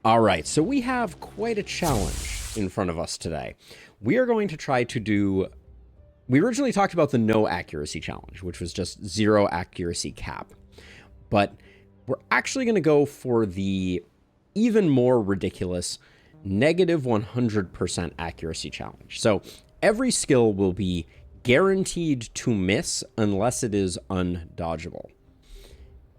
All right, so we have quite a challenge in front of us today. We are going to try to do... We originally talked about the no accuracy challenge, which was just 0 accuracy cap. But we're actually going to go for the even more ridiculous negative 100% accuracy challenge. So every skill will be guaranteed to miss unless it is undodgeable.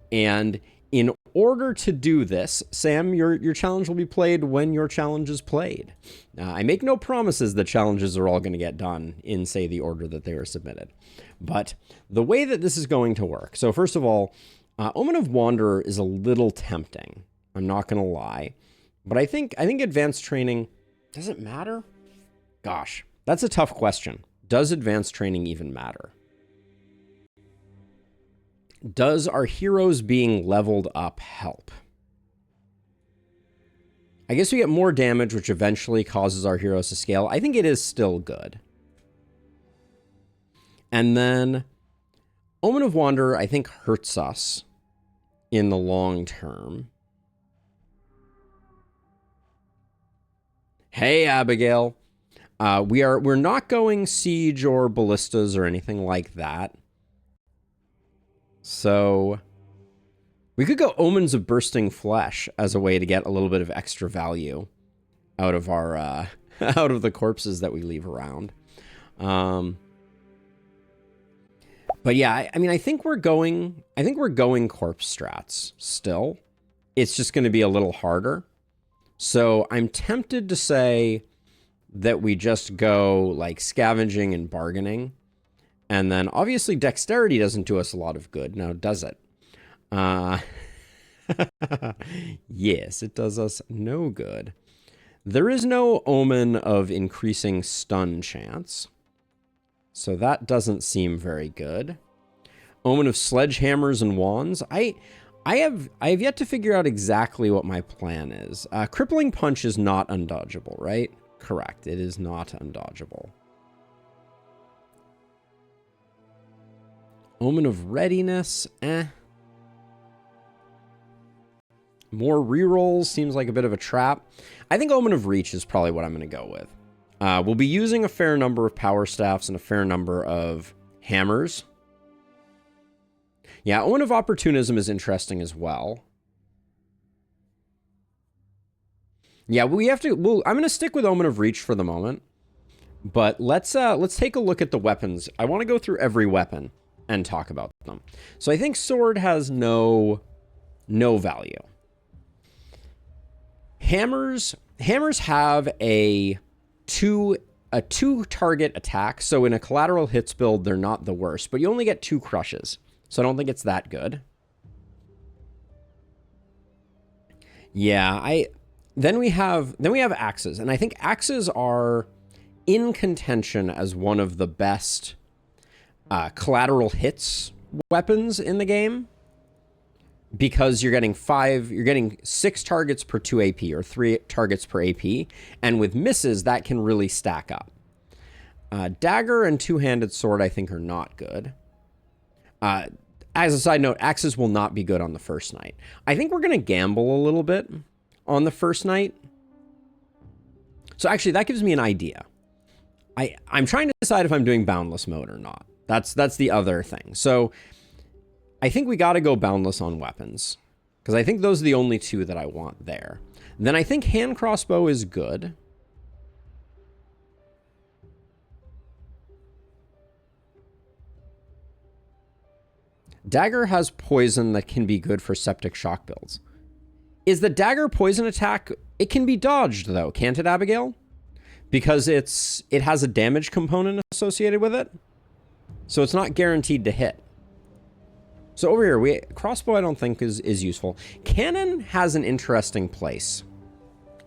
And in order to do this, Sam, your challenge will be played when your challenge is played. I make no promises that challenges are all going to get done in, say, the order that they were submitted. But the way that this is going to work, so first of all, Omen of Wanderer is a little tempting. I'm not going to lie. But I think advanced training, does it matter? Gosh, that's a tough question. Does advanced training even matter? Does our heroes being leveled up help? I guess we get more damage, which eventually causes our heroes to scale. I think it is still good. And then Omen of Wanderer, I think, hurts us in the long term. Hey, Abigail. We're not going siege or ballistas or anything like that. So we could go Omens of Bursting Flesh as a way to get a little bit of extra value out of our out of the corpses that we leave around. But yeah, I mean, I think we're going corpse strats still. It's just going to be a little harder. So I'm tempted to say that we just go like scavenging and bargaining. And then obviously dexterity doesn't do us a lot of good. Now, does it? Yes, it does us no good. There is no omen of increasing stun chance. So that doesn't seem very good. Omen of sledgehammers and wands. I have yet to figure out exactly what my plan is. Crippling punch is not undodgeable, right? Correct. It is not undodgeable. Omen of readiness, More rerolls seems like a bit of a trap. I think Omen of reach is probably what I'm going to go with. We'll be using a fair number of power staffs and a fair number of hammers. Yeah, Omen of opportunism is interesting as well. Yeah, we have to. I'm going to stick with Omen of reach for the moment, but let's take a look at the weapons. I want to go through every weapon and talk about them. So I think sword has no value. Hammers have a two target attack. So in a collateral hits build, they're not the worst, but you only get 2 crushes. So I don't think it's that good. Yeah, then we have axes, and I think axes are in contention as one of the best collateral hits weapons in the game, because you're getting 6 targets per 2 AP or 3 targets per AP, and with misses that can really stack up. Dagger and two-handed sword I think are not good. As a side note, axes will not be good on the first night. I think we're going to gamble a little bit on the first night. So actually that gives me an idea. I'm trying to decide if I'm doing boundless mode or not. That's the other thing. So I think we got to go boundless on weapons, because I think those are the only 2 that I want there. Then I think hand crossbow is good. Dagger has poison that can be good for septic shock builds. Is the dagger poison attack, it can be dodged though, can't it, Abigail? Because it has a damage component associated with it. So it's not guaranteed to hit. So over here, crossbow I don't think is useful. Cannon has an interesting place,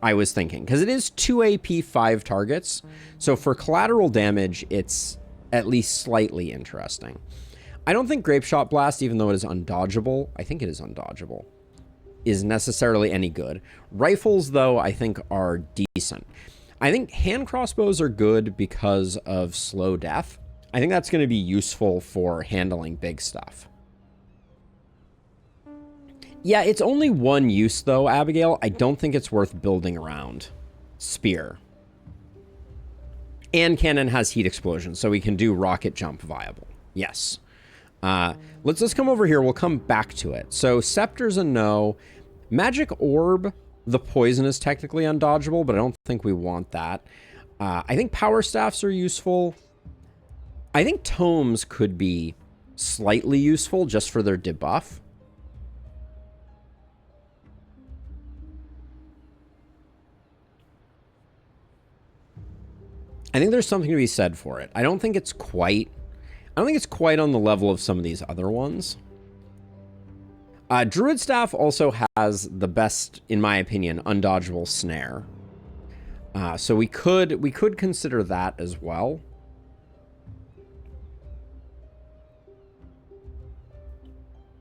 I was thinking, because it is 2 AP 5 targets. So for collateral damage, it's at least slightly interesting. I don't think Grape Shot Blast, even though it is undodgeable, I think it is undodgeable, is necessarily any good. Rifles, though, I think are decent. I think hand crossbows are good because of slow death. I think that's going to be useful for handling big stuff. Yeah, it's only one use, though, Abigail. I don't think it's worth building around. Spear. And cannon has heat explosion, so we can do rocket jump viable. Yes. Let's come over here. We'll come back to it. So Scepter's a no. Magic Orb, the poison is technically undodgeable, but I don't think we want that. I think Power Staffs are useful. I think Tomes could be slightly useful just for their debuff. I think there's something to be said for it. I don't think it's quite on the level of some of these other ones. Druid Staff also has the best, in my opinion, undodgeable snare. So we could consider that as well.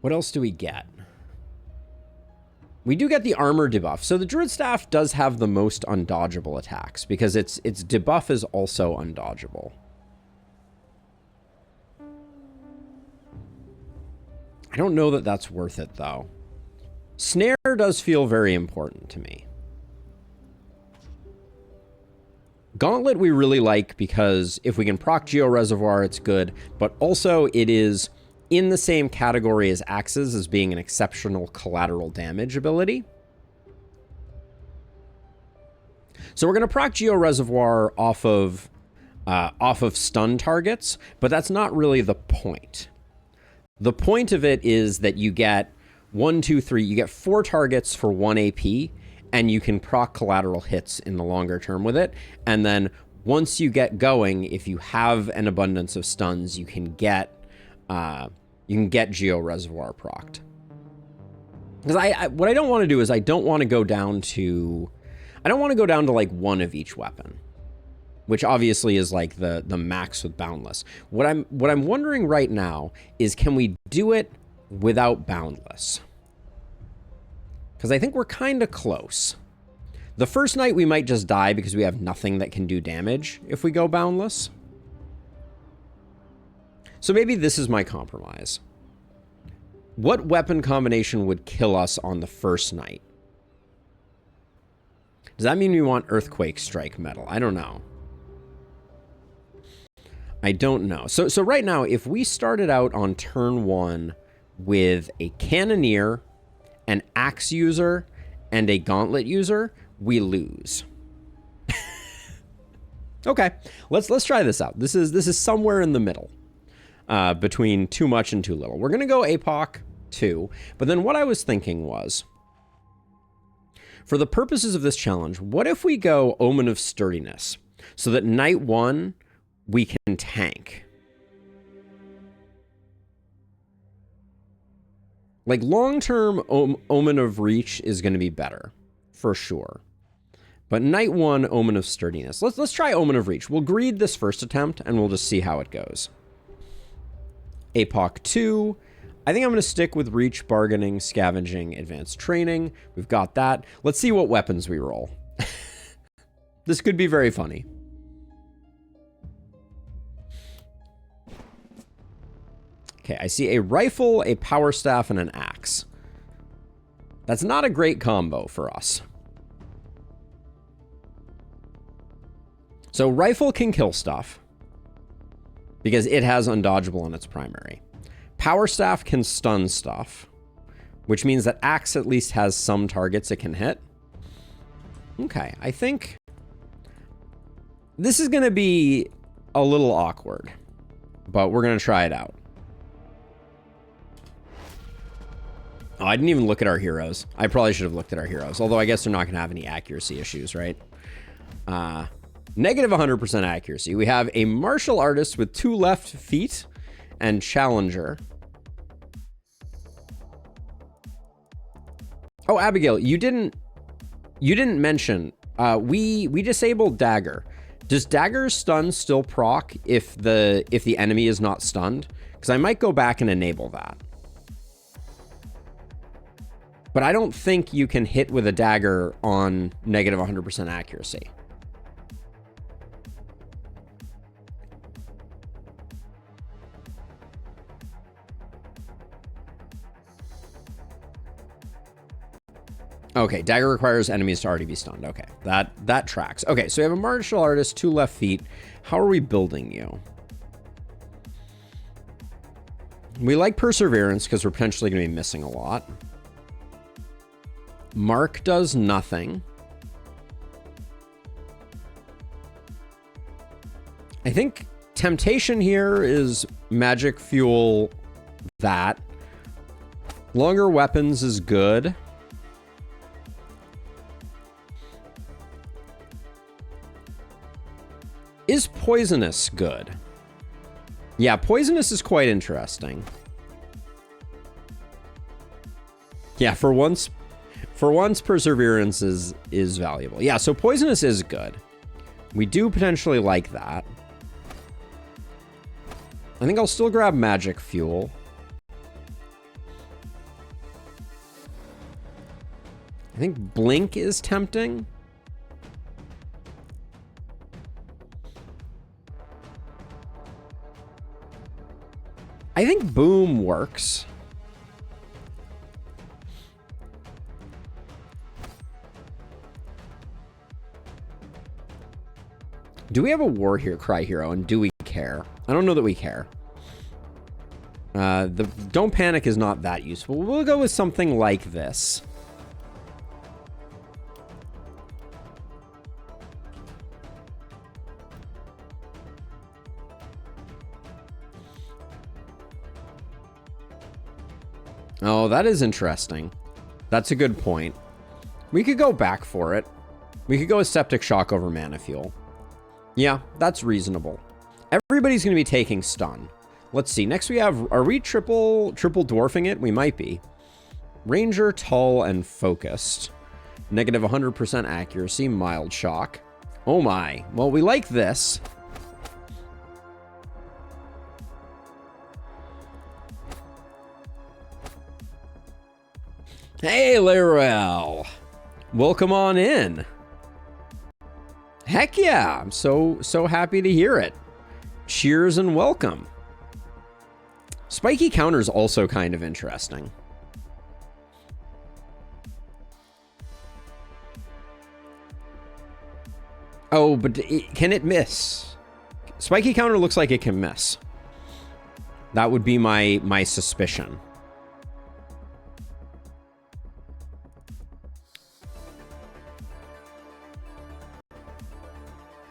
What else do we get? We do get the armor debuff. So the Druid Staff does have the most undodgeable attacks because its debuff is also undodgeable. I don't know that that's worth it, though. Snare does feel very important to me. Gauntlet we really like because if we can proc Geo Reservoir, it's good, but also it is in the same category as Axes as being an exceptional collateral damage ability. So we're going to proc Geo Reservoir off of stun targets, but that's not really the point. The point of it is that you get 1, 2, 3, you get 4 targets for 1 AP, and you can proc collateral hits in the longer term with it. And then once you get going, if you have an abundance of stuns, you can get Geo Reservoir procced. Because what I don't want to do is I don't want to go down to like one of each weapon, which obviously is like the max with Boundless. What I'm wondering right now is, can we do it without Boundless? Because I think we're kind of close. The first night we might just die because we have nothing that can do damage if we go Boundless. So maybe this is my compromise. What weapon combination would kill us on the first night? Does that mean we want Earthquake Strike Metal? I don't know. I don't know. So right now, if we started out on turn 1 with a Cannoneer, an Axe user, and a Gauntlet user, we lose. Okay, let's try this out. This is somewhere in the middle. Between too much and too little. We're going to go APOC 2, but then what I was thinking was, for the purposes of this challenge, what if we go Omen of Sturdiness, so that night 1, we can tank? Like, long-term Omen of Reach is going to be better, for sure. But night 1, Omen of Sturdiness. Let's try Omen of Reach. We'll greed this first attempt, and we'll just see how it goes. APOC 2. I think I'm going to stick with Reach, Bargaining, Scavenging, Advanced Training. We've got that. Let's see what weapons we roll. This could be very funny. Okay, I see a rifle, a power staff, and an axe. That's not a great combo for us. So rifle can kill stuff, because it has undodgeable on its primary. Power Staff can stun stuff, which means that Axe at least has some targets it can hit. Okay, I think this is going to be a little awkward, but we're going to try it out. Oh, I didn't even look at our heroes. I probably should have looked at our heroes, although I guess they're not going to have any accuracy issues, right? Negative 100% accuracy. We have a martial artist with 2 left feet and challenger. Oh, Abigail, you didn't mention we disabled dagger. Does dagger's stun still proc if the enemy is not stunned? Because I might go back and enable that. But I don't think you can hit with a dagger on negative 100% accuracy. Okay, dagger requires enemies to already be stunned. Okay, that tracks. Okay, so we have a martial artist, 2 left feet. How are we building you? We like perseverance because we're potentially going to be missing a lot. Mark does nothing. I think temptation here is magic fuel that. Longer weapons is good. Is poisonous good? Yeah, poisonous is quite interesting. Yeah, for once perseverance is valuable. Yeah, so poisonous is good. We do potentially like that. I think I'll still grab magic fuel. I think blink is tempting. I think boom works. Do we have a war here, cry hero, and do we care? I don't know that we care. The don't panic is not that useful. We'll go with something like this. Oh, that is interesting. That's a good point. We could go back for it. We could go with septic shock over mana fuel. Yeah, that's reasonable. Everybody's going to be taking stun. Let's see. Next we have, are we triple dwarfing it? We might be. Ranger, tall, and focused. Negative 100% accuracy, mild shock. Oh my. Well, we like this. Hey, Laurel. Welcome on in. Heck yeah. I'm so happy to hear it. Cheers and welcome. Spiky counter is also kind of interesting. Oh, but can it miss? Spiky counter looks like it can miss. That would be my suspicion.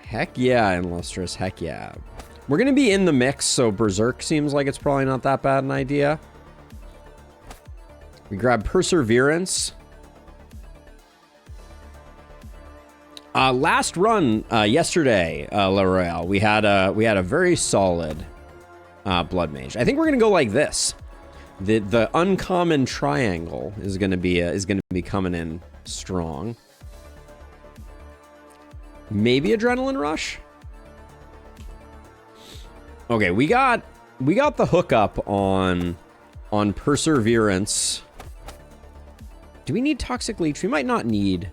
Heck yeah, Illustrious, heck yeah. We're going to be in the mix, so Berserk seems like it's probably not that bad an idea. We grab Perseverance. Last run yesterday, La Royale, we had a very solid Blood Mage. I think we're going to go like this. The uncommon triangle is going to be coming in strong. Maybe Adrenaline Rush? Okay, we got the hookup on Perseverance. Do we need Toxic Leech? We might not need.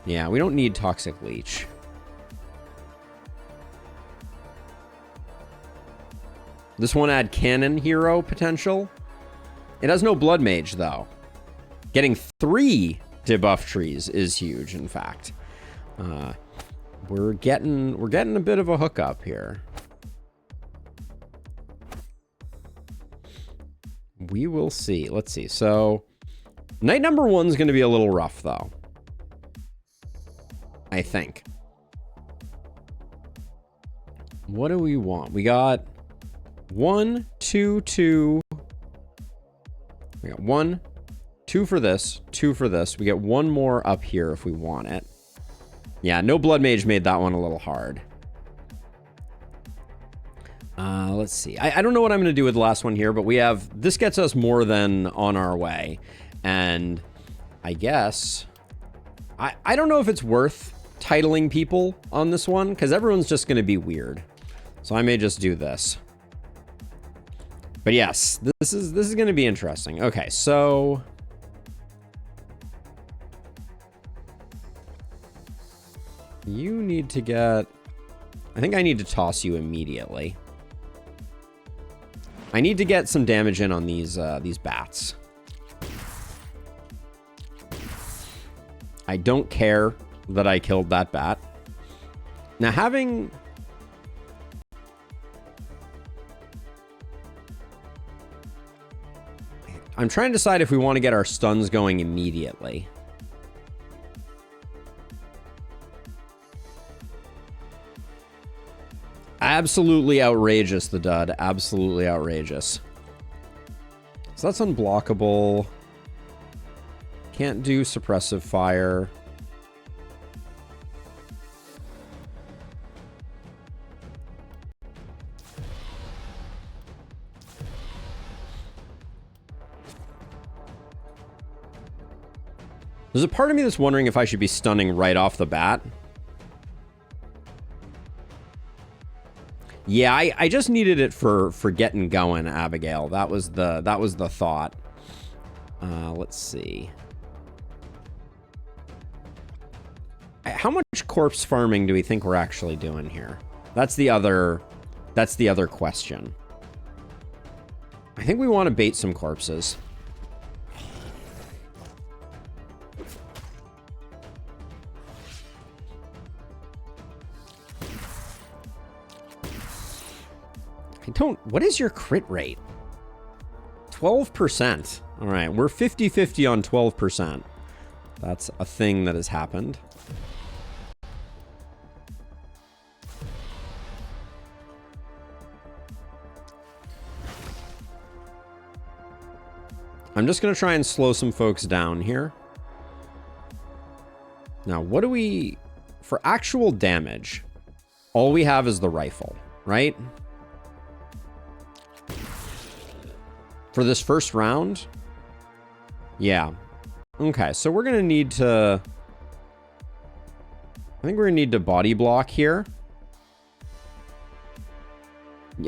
Yeah, we don't need Toxic Leech. This one had Cannon Hero potential. It has no Blood Mage though. Getting 3 debuff trees is huge, in fact. We're getting a bit of a hookup here. We will see. Let's see. So, night number 1's going to be a little rough, though. I think. What do we want? We got 1, 2, 2. We got 1, 2 for this, 2 for this. We get 1 more up here if we want it. Yeah, no Blood Mage made that one a little hard. Let's see. I don't know what I'm going to do with the last one here, but we have... This gets us more than on our way. And I guess... I don't know if it's worth titling people on this one, because everyone's just going to be weird. So I may just do this. But yes, this is going to be interesting. Okay, so... You need to get... I think I need to toss you immediately. I need to get some damage in on these bats. I don't care that I killed that bat. Now having... I'm trying to decide if we want to get our stuns going immediately. Absolutely outrageous, the dud. Absolutely outrageous. So that's unblockable. Can't do suppressive fire. There's a part of me that's wondering if I should be stunning right off the bat. Yeah, I just needed it for getting going, Abigail. That was the thought. Let's see. How much corpse farming do we think we're actually doing here? That's the other question. I think we want to bait some corpses. What is your crit rate? 12%. All right, we're 50-50 on 12%. That's a thing that has happened. I'm just going to try and slow some folks down here. Now, what do we... For actual damage, all we have is the rifle, right? For this first round? Yeah. Okay, so we're going to need to... I think we're going to need to body block here.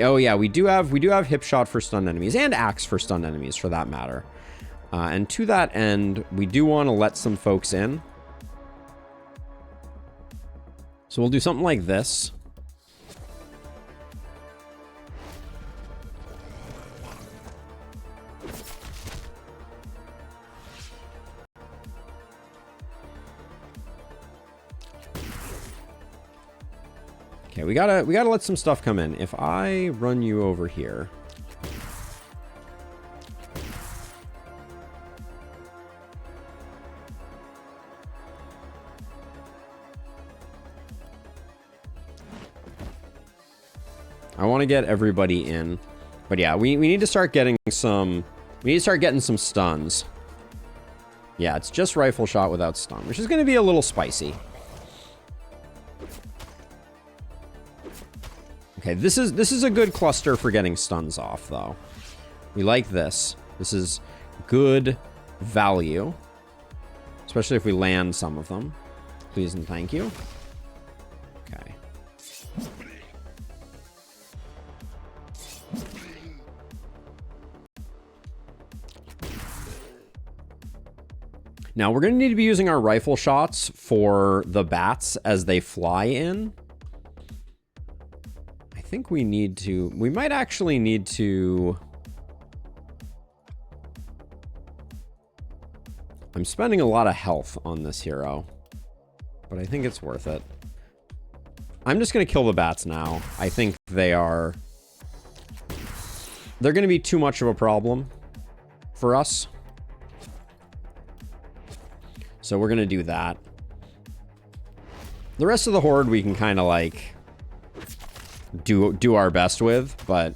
Oh yeah, we do have hip shot for stunned enemies, and axe for stunned enemies, for that matter. And to that end, we do want to let some folks in. So we'll do something like this. Okay, we gotta let some stuff come in. If I run you over here. I want to get everybody in. But yeah, we need to start getting some... We need to start getting some stuns. Yeah, it's just rifle shot without stun, which is going to be a little spicy. Okay, this is a good cluster for getting stuns off, though. We like this. This is good value. Especially if we land some of them. Please and thank you. Okay. Now, we're going to need to be using our rifle shots for the bats as they fly in. I think we need to... We might actually need to... I'm spending a lot of health on this hero, but I think it's worth it. I'm just going to kill the bats now. I think they're going to be too much of a problem for us. So we're going to do that. The rest of the horde we can kind of like do our best with, but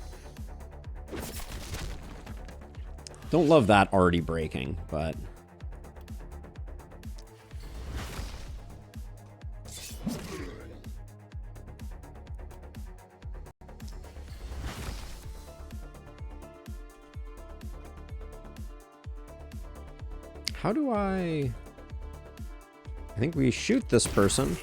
don't love that already breaking, but how do I think we shoot this person.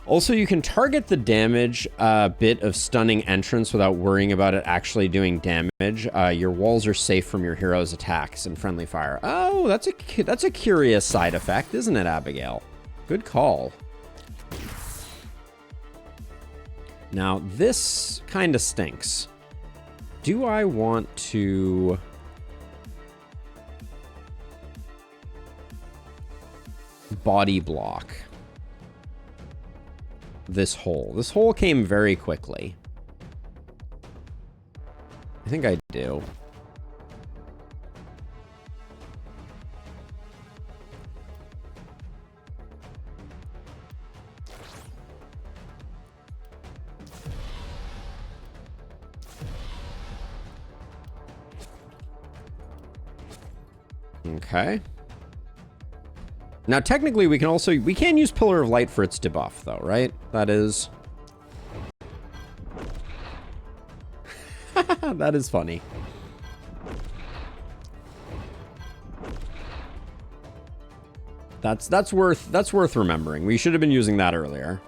Also, you can target the damage bit of stunning entrance without worrying about it actually doing damage. Your walls are safe from your hero's attacks and friendly fire. Oh, that's a curious side effect, isn't it, Abigail? Good call. Now, this kind of stinks. Do I want to... body block this hole? This hole came very quickly. I think I do. Okay. Now, technically, we can use Pillar of Light for its debuff, though, right? That is... that is funny. That's worth remembering. We should have been using that earlier.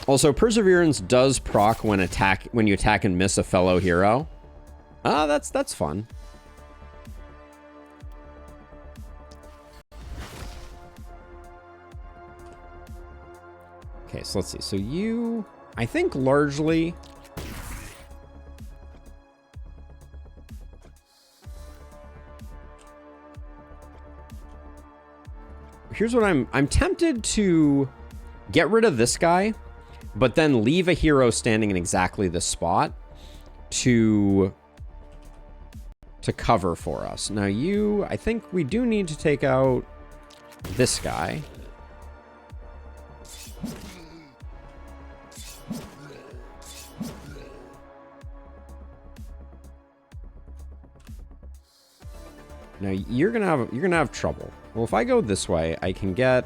Also, Perseverance does proc when you attack and miss a fellow hero. Ah, that's fun. Okay, so let's see. So you, I think largely... Here's what I'm tempted to get rid of this guy, but then leave a hero standing in exactly this spot to cover for us. Now you, I think we do need to take out this guy. Now you're gonna have trouble. Well, if I go this way, I can't get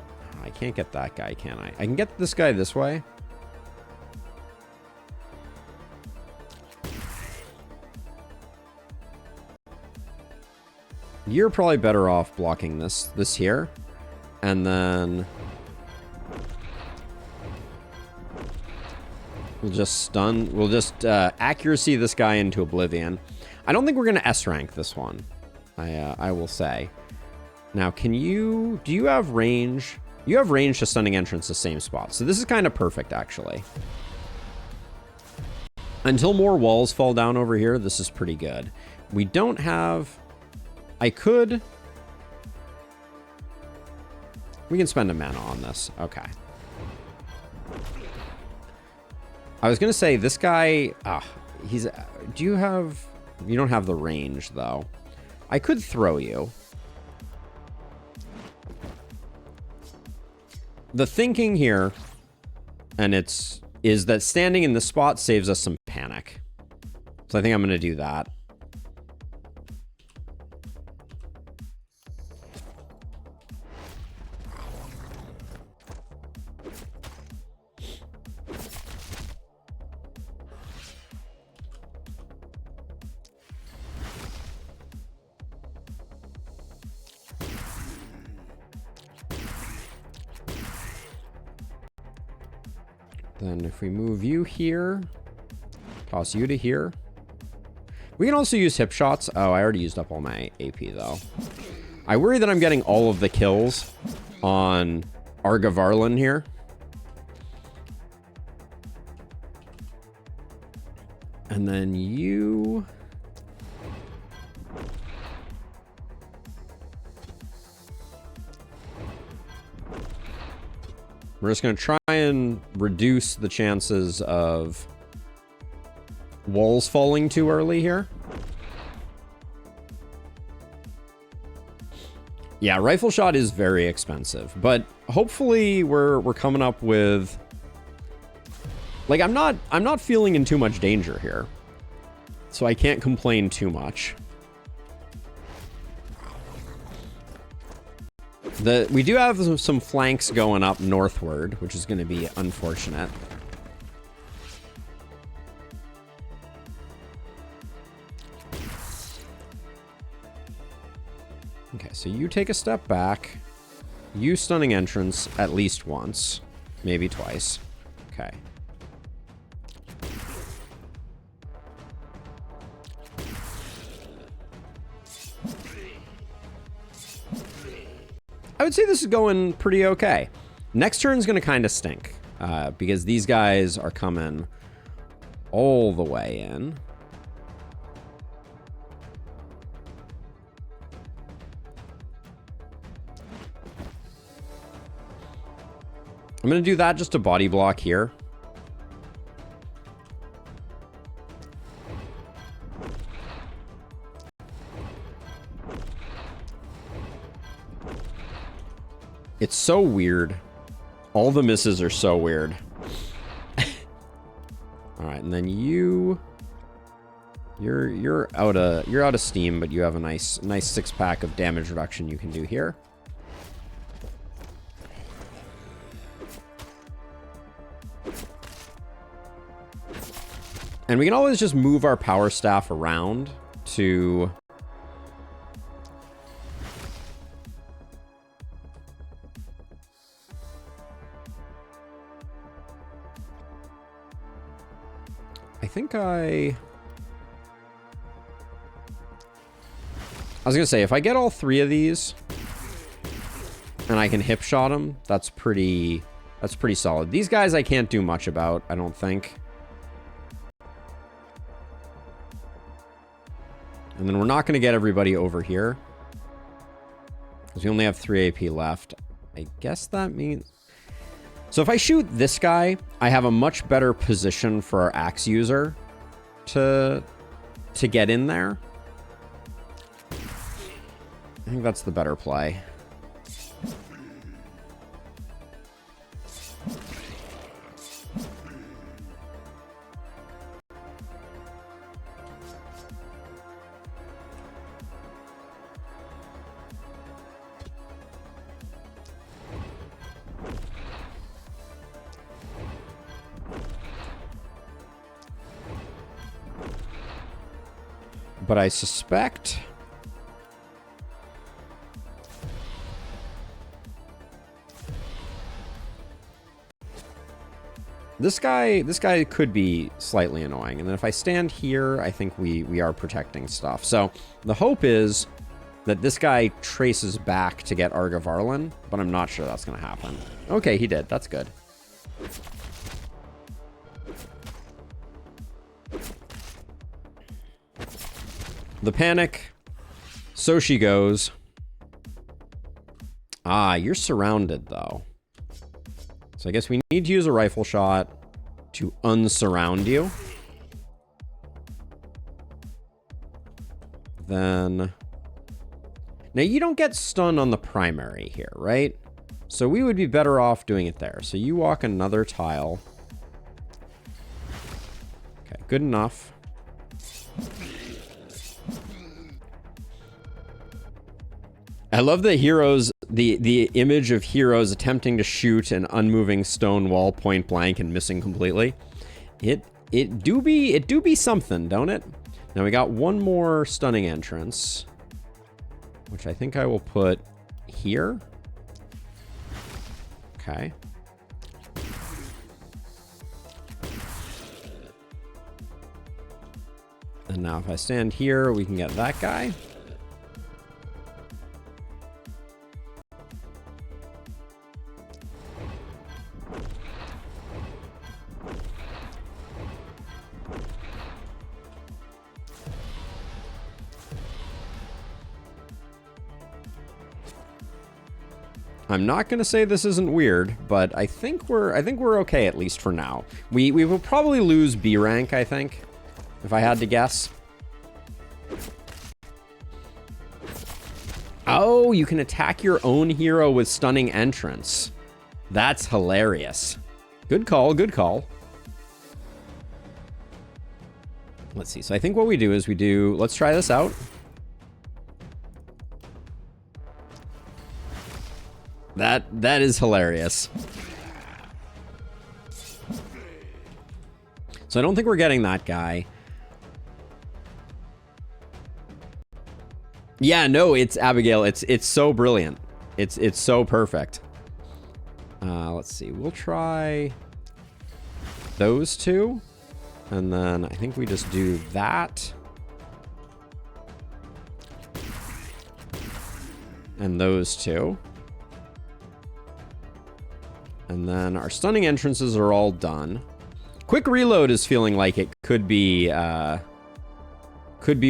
that guy, can I? I can get this guy this way. You're probably better off blocking this here, and then we'll just accuracy this guy into oblivion. I don't think we're gonna S rank this one. I will say. Now, do you have range? You have range to stunning entrance the same spot. So this is kind of perfect, actually. Until more walls fall down over here, this is pretty good. We don't have... we can spend a mana on this. Okay. I was going to say, this guy... you don't have the range, though. I could throw you. The thinking here, and is that standing in this spot saves us some panic. So I think I'm going to do that. Then if we move you here, toss you to here. We can also use hip shots. Oh, I already used up all my AP, though. I worry that I'm getting all of the kills on Argavarlin here. And then you... We're just going to try and reduce the chances of walls falling too early here. Yeah, rifle shot is very expensive, but hopefully we're coming up with... Like, I'm not feeling in too much danger here, so I can't complain too much. We do have some flanks going up northward, which is going to be unfortunate. Okay, so you take a step back. You stunning entrance at least once, maybe twice. Okay. I would say this is going pretty okay. Next turn's going to kind of stink because these guys are coming all the way in. I'm going to do that just to body block here. It's so weird. All the misses are so weird. All right, and then you're out of steam, but you have a nice 6-pack of damage reduction you can do here. And we can always just move our power staff around to I was gonna say, if I get all 3 of these and I can hip shot them, that's pretty solid. These guys I can't do much about, I don't think. And then we're not going to get everybody over here because we only have 3 AP left. I guess that means... So if I shoot this guy, I have a much better position for our axe user to get in there. I think that's the better play. But I suspect this guy could be slightly annoying. And then if I stand here, I think we are protecting stuff. So the hope is that this guy traces back to get Arga Varlin, but I'm not sure that's going to happen. Okay, he did. That's good. The panic. So she goes. Ah, you're surrounded, though. So I guess we need to use a rifle shot to unsurround you. Then... Now, you don't get stunned on the primary here, right? So we would be better off doing it there. So you walk another tile. Okay, good enough. I love the heroes, the image of heroes attempting to shoot an unmoving stone wall point blank and missing completely. It do be something, don't it? Now we got one more stunning entrance, which I think I will put here. Okay. And now if I stand here, we can get that guy. I'm not going to say this isn't weird, but I think we're okay, at least for now. We will probably lose B rank, I think, if I had to guess. Oh, you can attack your own hero with stunning entrance. That's hilarious. Good call, good call. Let's see. So I think what we do is let's try this out. That is hilarious. So I don't think we're getting that guy. Yeah, no, it's Abigail. It's so brilliant. It's so perfect. Let's see. We'll try those two. And then I think we just do that. And those two. And then our stunning entrances are all done. Quick reload is feeling like it could be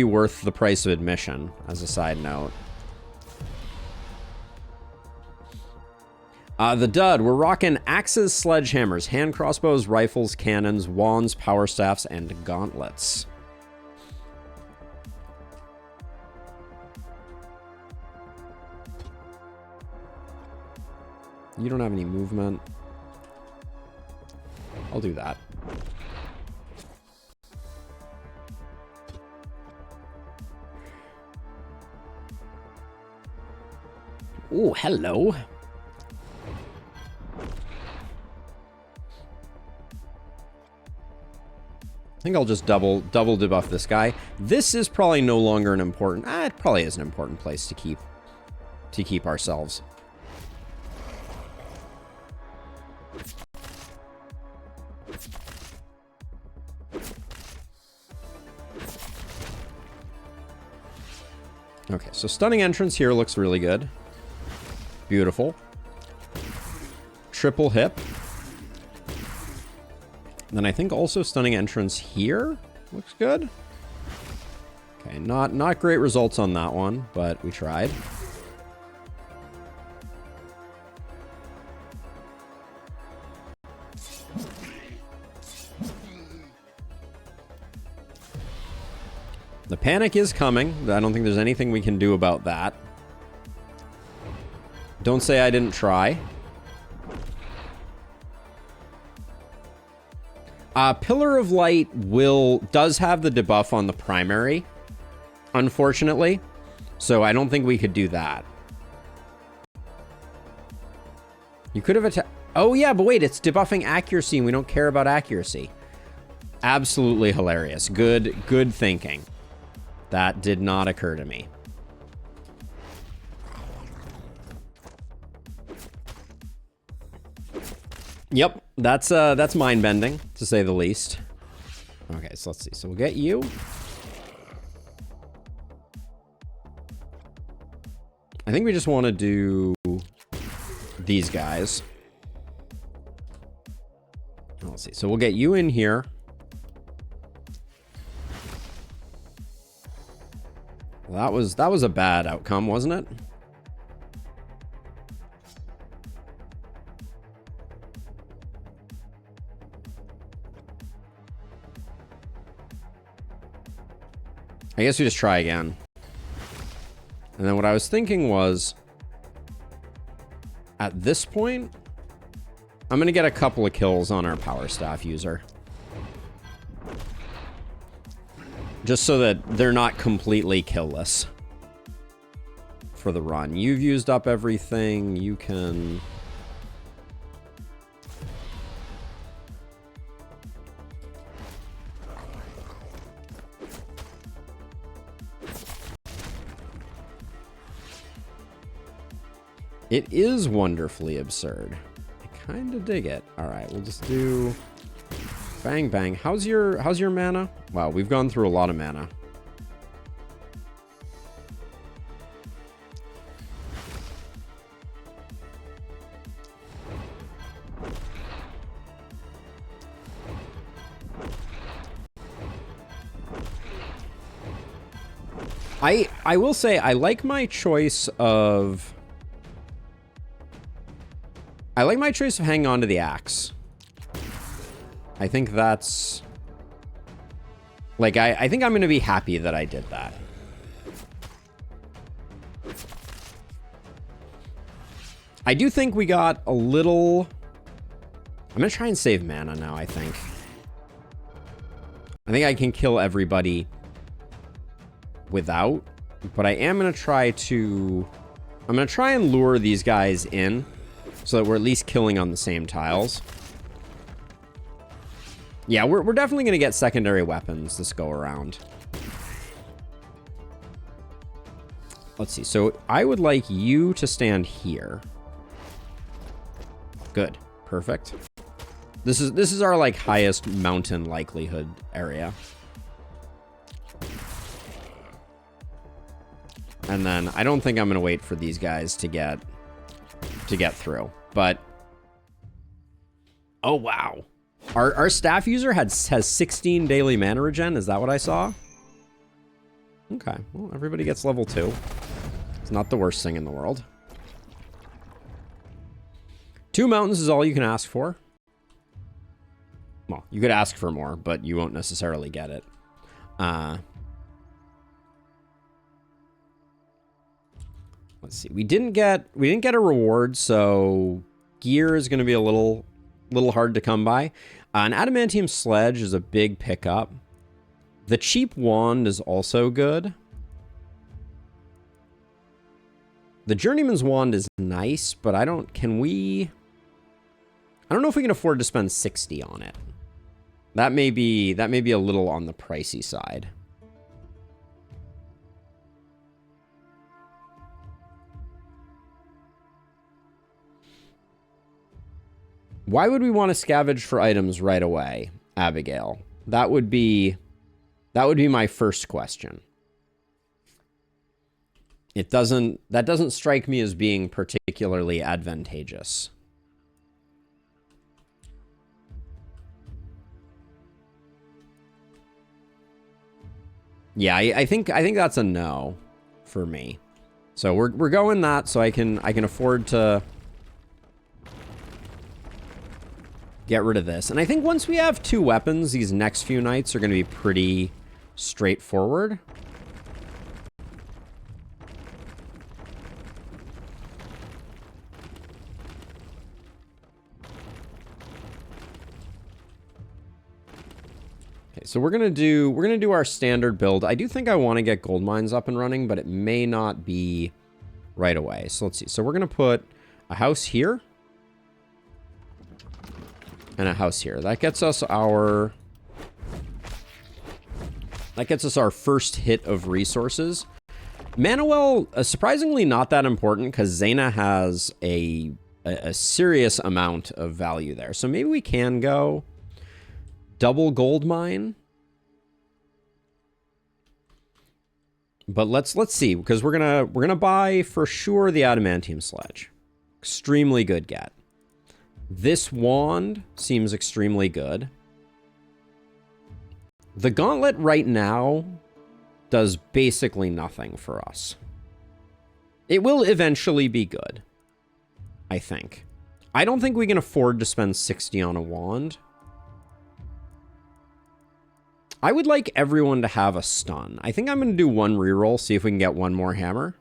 worth the price of admission, as a side note. The dud, we're rocking axes, sledgehammers, hand crossbows, rifles, cannons, wands, power staffs, and gauntlets. You don't have any movement. I'll do that. Oh, hello. I think I'll just double debuff this guy. This is probably no longer an important... it probably is an important place to keep ourselves. Okay, so stunning entrance here looks really good. Beautiful. Triple hip. Then I think also stunning entrance here looks good. Okay, not great results on that one, but we tried. The panic is coming. I don't think there's anything we can do about that. Don't say I didn't try. Pillar of Light does have the debuff on the primary, unfortunately. So I don't think we could do that. You could have attacked... Oh yeah, but wait, it's debuffing accuracy and we don't care about accuracy. Absolutely hilarious. Good thinking. That did not occur to me. Yep, that's mind-bending, to say the least. Okay, so let's see. So we'll get you. I think we just want to do these guys. Let's see. So we'll get you in here. Well, that was a bad outcome, wasn't it? I guess we just try again. And then what I was thinking was, at this point, I'm going to get a couple of kills on our power staff user. Just so that they're not completely killless for the run. You've used up everything. You can... It is wonderfully absurd. I kind of dig it. All right, we'll just do bang bang. How's your mana? Wow, we've gone through a lot of mana. I will say I like my choice of hanging on to the axe. I think that's... Like, I think I'm going to be happy that I did that. I do think we got a little... I'm going to try and save mana now, I think. I think I can kill everybody without, but I am going to try to... I'm going to try and lure these guys in so that we're at least killing on the same tiles. Yeah, we're definitely going to get secondary weapons this go around. Let's see. So I would like you to stand here. Good. Perfect. This is our like highest mountain likelihood area. And then I don't think I'm going to wait for these guys to get through, but Oh, wow. Our staff user has 16 daily mana regen. Is that what I saw? Okay. Well, everybody gets level 2. It's not the worst thing in the world. 2 mountains is all you can ask for. Well, you could ask for more, but you won't necessarily get it. Let's see. We didn't get a reward, so gear is going to be a little hard to come by. An adamantium sledge is a big pickup. The cheap wand is also good. The journeyman's wand is nice, but I don't know if we can afford to spend 60 on it. That may be a little on the pricey side. Why would we want to scavenge for items right away, Abigail? That would be my first question. That doesn't strike me as being particularly advantageous. Yeah, I think that's a no for me. So we're going that so I can afford to get rid of this. And I think once we have 2 weapons, these next few nights are going to be pretty straightforward. Okay, so we're gonna do our standard build. I do think I want to get gold mines up and running, but it may not be right away. So let's see. So we're gonna put a house here and a house here. That gets us our first hit of resources. Manuel, surprisingly not that important because Zaina has a serious amount of value there. So maybe we can go double gold mine. But let's see, because we're gonna buy for sure the adamantium sledge. Extremely good get. This wand seems extremely good. The gauntlet right now does basically nothing for us. It will eventually be good, I think. I don't think we can afford to spend 60 on a wand. I would like everyone to have a stun. I think I'm going to do 1 reroll, see if we can get 1 more hammer.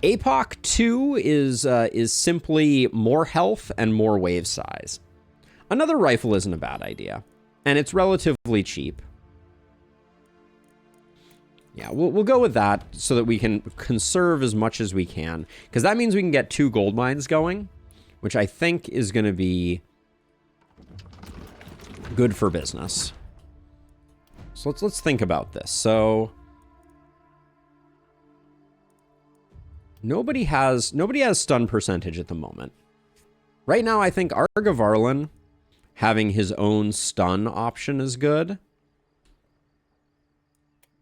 APOC 2 is simply more health and more wave size. Another rifle isn't a bad idea, and it's relatively cheap. Yeah, we'll go with that so that we can conserve as much as we can, because that means we can get 2 gold mines going, which I think is going to be good for business. So let's think about this. So nobody has stun percentage at the moment. Right now, I think Argavarlin having his own stun option is good.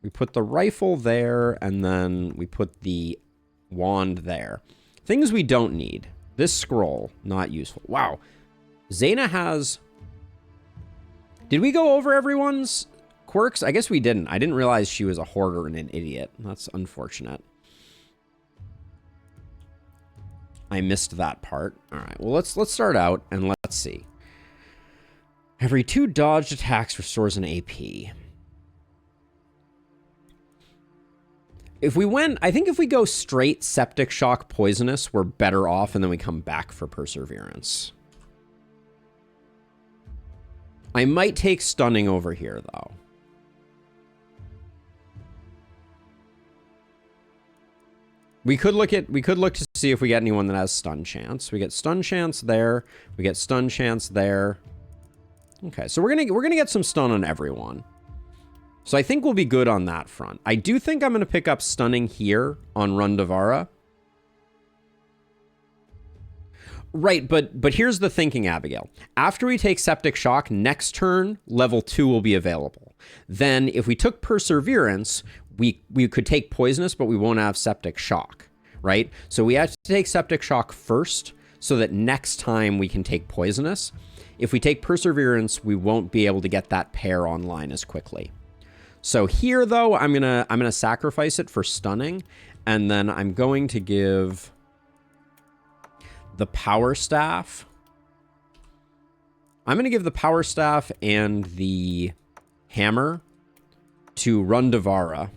We put the rifle there, and then we put the wand there. Things we don't need. This scroll, not useful. Wow. Zaina has... Did we go over everyone's quirks? I guess we didn't. I didn't realize she was a hoarder and an idiot. That's unfortunate. I missed that part. All right. Well, let's start out and let's see. Every 2 dodged attacks restores an AP. I think if we go straight septic shock poisonous, we're better off, and then we come back for perseverance. I might take stunning over here though. We could look to see if we get anyone that has stun chance. We get stun chance there. We get stun chance there. Okay, so we're gonna get some stun on everyone. So I think we'll be good on that front. I do think I'm gonna pick up stunning here on Rundavara. Right, but here's the thinking, Abigail. After we take Septic Shock, next turn, level 2 will be available. Then if we took Perseverance, we could take Poisonous, but we won't have Septic Shock, right? So we have to take Septic Shock first so that next time we can take Poisonous. If we take Perseverance, we won't be able to get that pair online as quickly. So here, though, I'm gonna sacrifice it for Stunning, and then I'm going to give the Power Staff. I'm gonna give the Power Staff and the Hammer to Rundavara.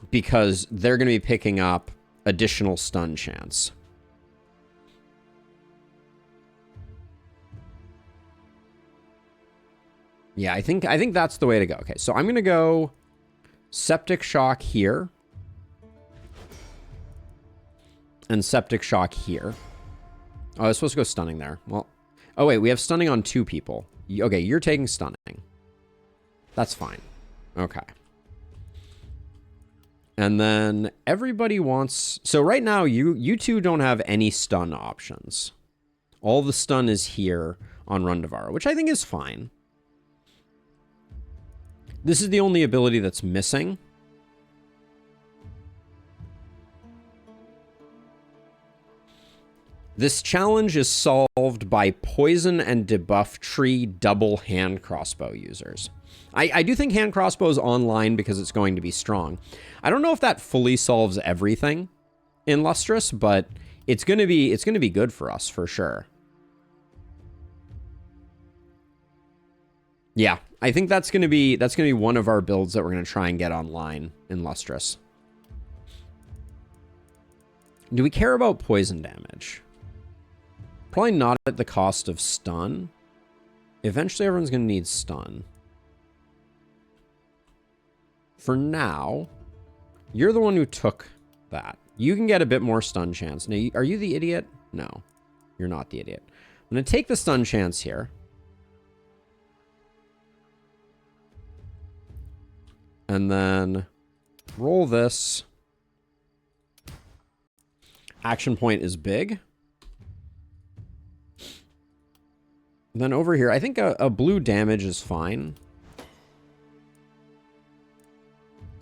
Because they're going to be picking up additional stun chance. Yeah, I think that's the way to go. Okay, so I'm going to go Septic Shock here. And Septic Shock here. Oh, I was supposed to go Stunning there. Well, oh wait, we have Stunning on 2 people. Okay, you're taking Stunning. That's fine. Okay. And then everybody wants... So right now, you two don't have any stun options. All the stun is here on Rundavara, which I think is fine. This is the only ability that's missing. This challenge is solved by Poison and Debuff Tree double hand crossbow users. I do think hand crossbow is online because it's going to be strong. I don't know if that fully solves everything in Lustrous, but it's gonna be good for us for sure. Yeah, I think that's gonna be one of our builds that we're gonna try and get online in Lustrous. Do we care about poison damage? Probably not at the cost of stun. Eventually everyone's gonna need stun. For now, you're the one who took that. You can get a bit more stun chance. Now, are you the idiot? No, you're not the idiot. I'm going to take the stun chance here. And then roll this. Action point is big. And then over here, I think a blue damage is fine.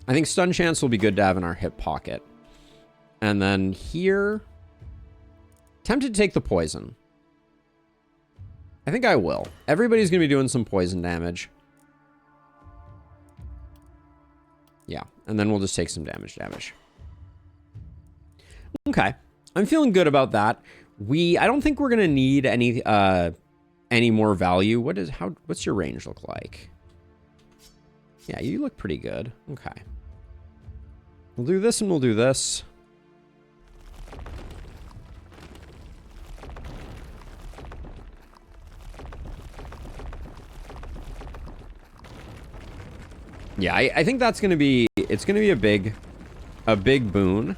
I think stun chance will be good to have in our hip pocket. And then here, tempted to take the poison. I think I will. Everybody's going to be doing some poison damage. Yeah, and then we'll just take some damage. Okay, I'm feeling good about that. I don't think we're going to need any more value. What's your range look like? Yeah, you look pretty good. Okay. We'll do this and we'll do this. Yeah, I think that's going to be... It's going to be a big boon.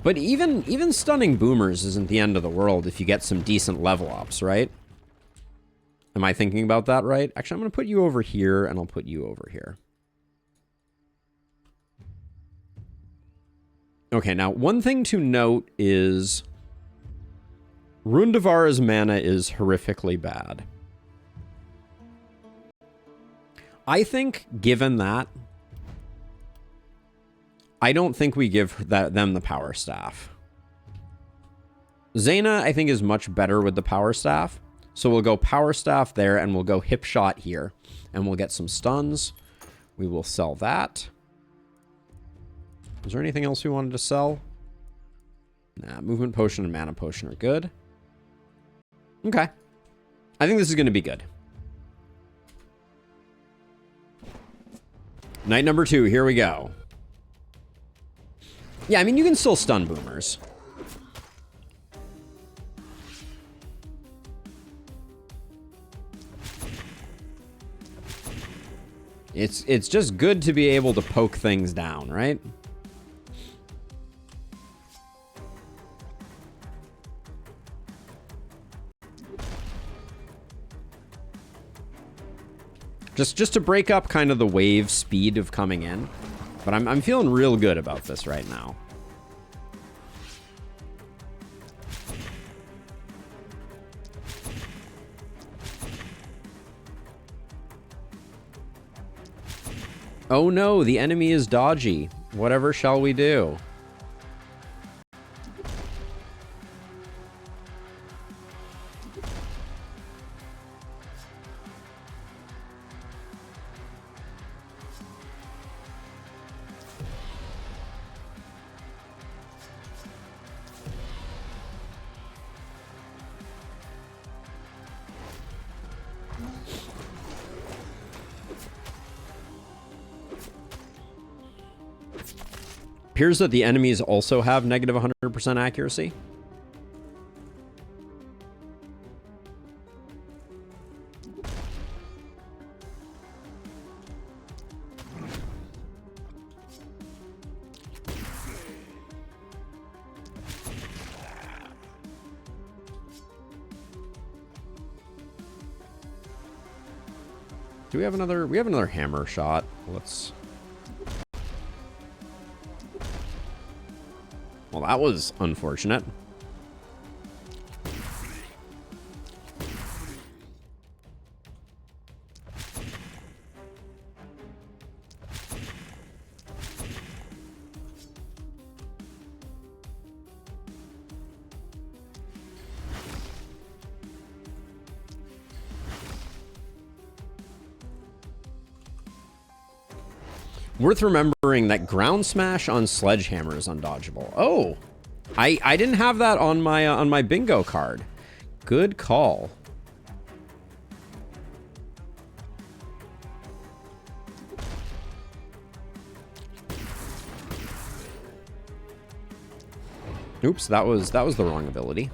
But even stunning boomers isn't the end of the world if you get some decent level ups, right? Am I thinking about that right? Actually, I'm going to put you over here, and I'll put you over here. Okay, now, one thing to note is... Rundavara's mana is horrifically bad. I think, given that, I don't think we give them the Power Staff. Zaina, I think, is much better with the Power Staff. So we'll go Power Staff there, and we'll go Hip Shot here. And we'll get some stuns. We will sell that. Is there anything else we wanted to sell? Nah, Movement Potion and Mana Potion are good. Okay. I think this is going to be good. Night number 2, here we go. Yeah, I mean, you can still stun boomers. It's just good to be able to poke things down, right? Just to break up kind of the wave speed of coming in. But I'm feeling real good about this right now. Oh no, the enemy is dodgy. Whatever shall we do? Appears that the enemies also have negative 100% accuracy. Do we have another? We have another hammer shot. Let's... Well, that was unfortunate. Worth remembering that ground smash on sledgehammer is undodgeable. Oh, I didn't have that on my bingo card. Good call. Oops, that was the wrong ability.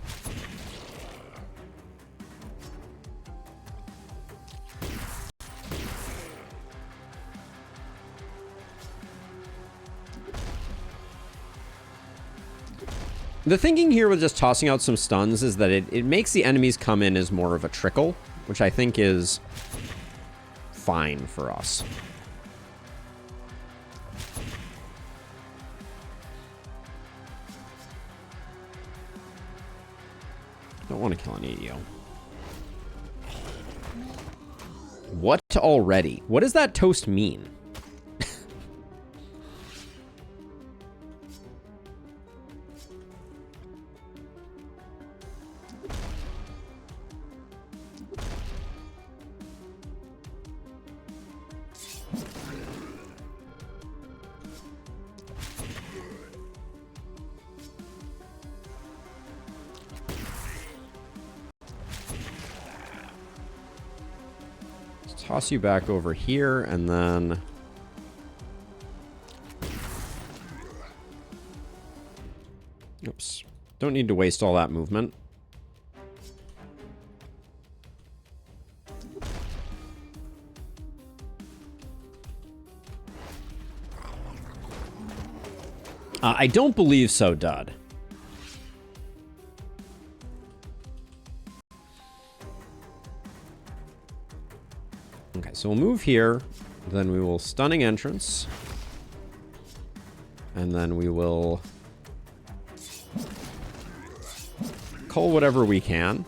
The thinking here with just tossing out some stuns is that it makes the enemies come in as more of a trickle, which I think is fine for us. Don't want to kill any of you. What already? What does that toast mean? Toss you back over here, and then... Oops. Don't need to waste all that movement. I don't believe so, Dud. Okay, so we'll move here, then we will stunning entrance, and then we will cull whatever we can.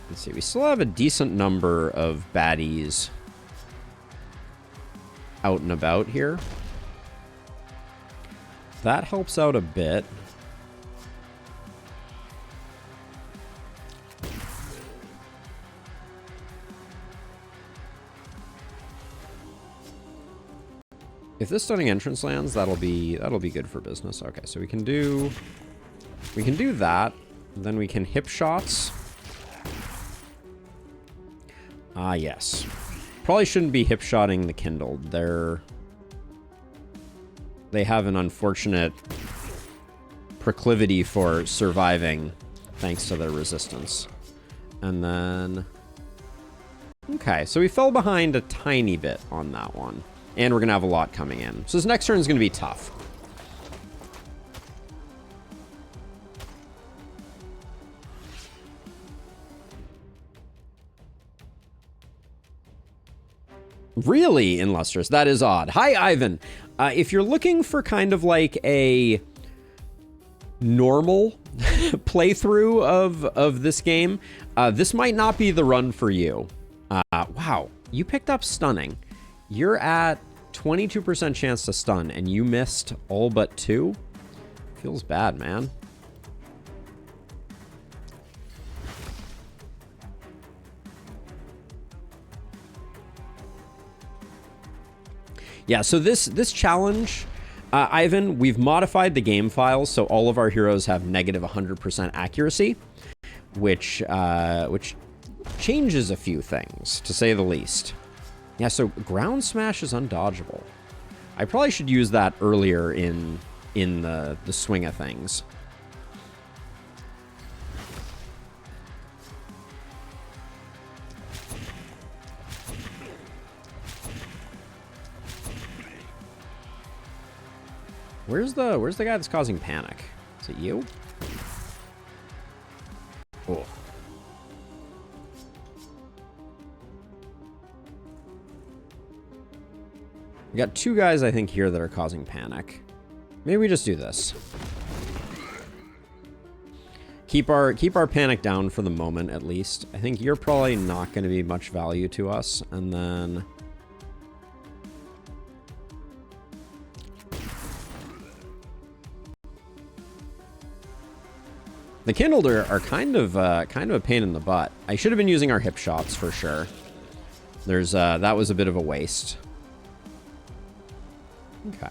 Let's see, we still have a decent number of baddies out and about here. That helps out a bit. If this stunning entrance lands, that'll be good for business. Okay, so we can do that. Then we can hip shots. Ah, yes. Probably shouldn't be hip-shotting the Kindled. They have an unfortunate proclivity for surviving thanks to their resistance. And then... Okay, so we fell behind a tiny bit on that one. And we're going to have a lot coming in. So this next turn is going to be tough. Really, Inlustrous. That is odd. Hi, Ivan. If you're looking for kind of like a normal playthrough of this game, this might not be the run for you. Wow, you picked up stunning. You're at 22% chance to stun, and you missed all but 2? Feels bad, man. Yeah, so this challenge, Ivan, we've modified the game files so all of our heroes have negative 100% accuracy, which changes a few things, to say the least. Yeah, so ground smash is undodgeable. I probably should use that earlier in the swing of things. Where's the guy that's causing panic? Is it you? Oh. We got 2 guys, I think, here that are causing panic. Maybe we just do this. Keep our panic down for the moment, at least. I think you're probably not going to be much value to us. And then... the Kindled are kind of a pain in the butt. I should have been using our hip shots for sure. There's that was a bit of a waste. Okay.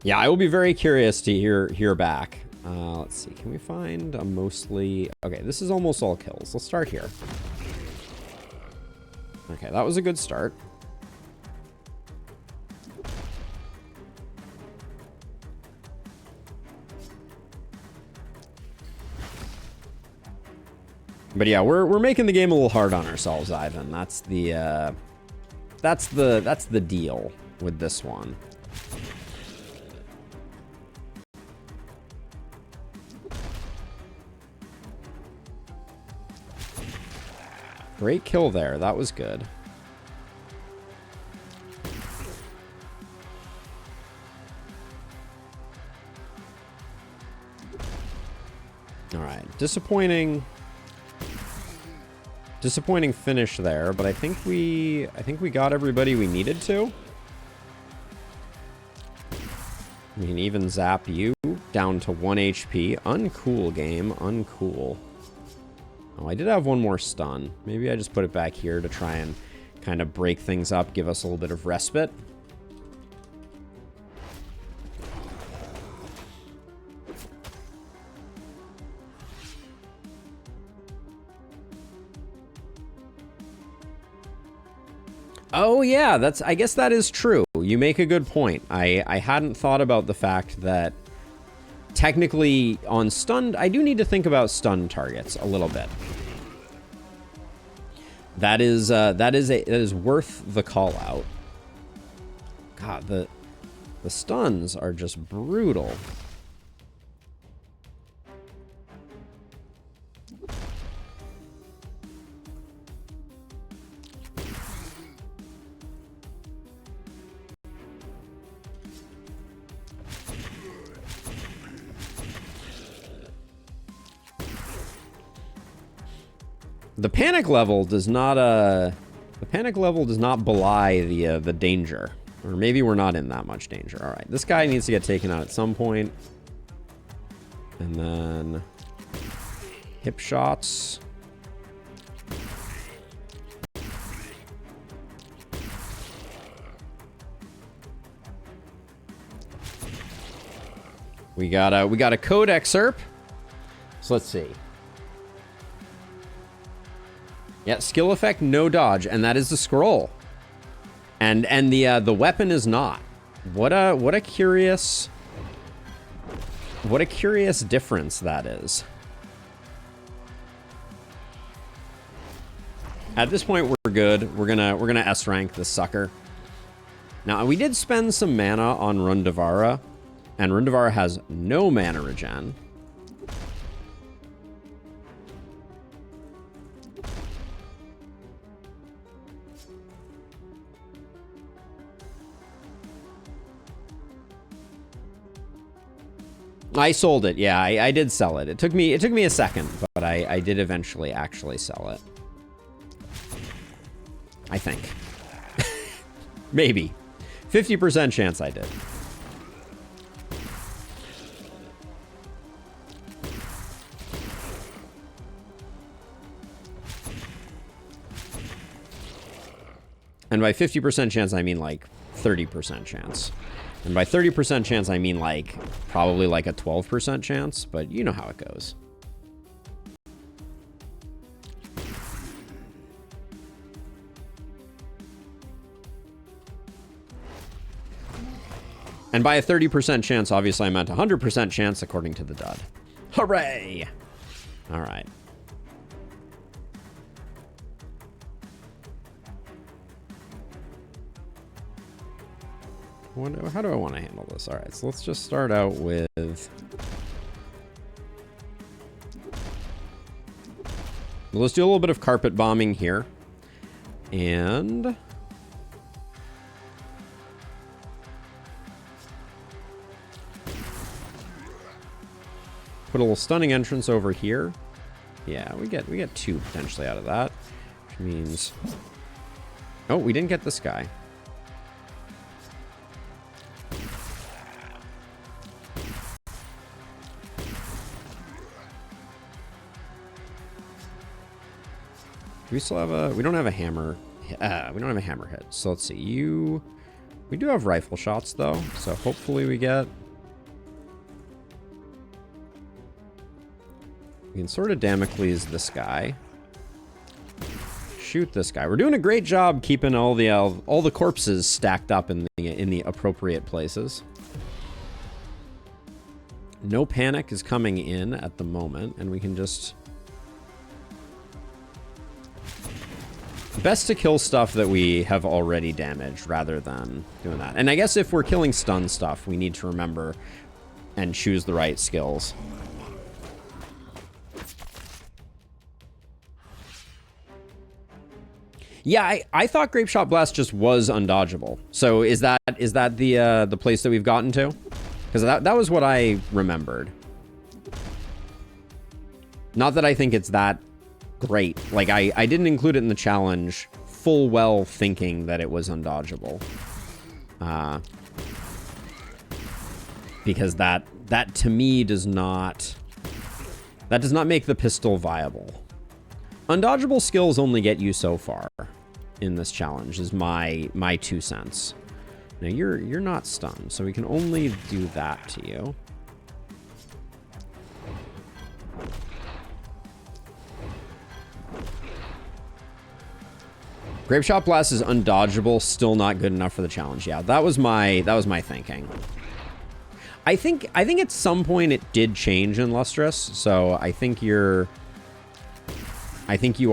Yeah, I will be very curious to hear back. Let's see. Can we find a mostly... okay, this is almost all kills. Let's start here. Okay, that was a good start. But yeah, we're making the game a little hard on ourselves, Ivan. That's the deal with this one. Great kill there. That was good. All right. Disappointing finish there, but I think we got everybody we needed to. We can even zap you down to 1 HP. Uncool game. Uncool. Oh, I did have one more stun. Maybe I just put it back here to try and kind of break things up, give us a little bit of respite. Oh yeah, I guess that is true. You make a good point. I hadn't thought about the fact that technically on stunned, I do need to think about stunned targets a little bit. That is worth the call out. God, the stuns are just brutal. The panic level does not belie the danger. Or maybe we're not in that much danger. All right, this guy needs to get taken out at some point. And then hip shots. We got a code excerpt. So let's see. Yeah, skill effect, no dodge, and that is the scroll. And the weapon is not. What a curious difference that is. At this point, we're good. We're gonna S rank this sucker. Now, we did spend some mana on Rundavara, and Rundavara has no mana regen. I sold it. Yeah, I did sell it. It took me a second, but I did eventually actually sell it. I think. Maybe. 50% chance I did. And by 50% chance, I mean like 30% chance. And by 30% chance, I mean like probably like a 12% chance, but you know how it goes. And by a 30% chance, obviously I meant 100% chance according to the dud. Hooray! All right. How do I want to handle this? All right, so let's just start out with... Let's do a little bit of carpet bombing here. And... put a little stunning entrance over here. Yeah, we get 2 potentially out of that. Which means... Oh, we didn't get this guy. We still have a... We don't have a hammer. We don't have a hammer hit. So let's see. We do have rifle shots, though. So hopefully we get... We can sort of Damocles this guy. Shoot this guy. We're doing a great job keeping all the corpses stacked up in the appropriate places. No panic is coming in at the moment, and we can just... Best to kill stuff that we have already damaged rather than doing that. And I guess if we're killing stun stuff, we need to remember and choose the right skills. Yeah, I thought Grape Shot Blast just was undodgeable. So is that the place that we've gotten to? Because that was what I remembered. Not that I think it's that great. Like, I didn't include it in the challenge full well thinking that it was undodgeable. Because that to me does not... That does not make the pistol viable. Undodgeable skills only get you so far in this challenge, is my 2 cents. Now, you're not stunned, so we can only do that to you. Grape Shot Blast is undodgeable, still not good enough for the challenge. Yeah, that was my thinking. I think at some point it did change in Lustrous, so I think you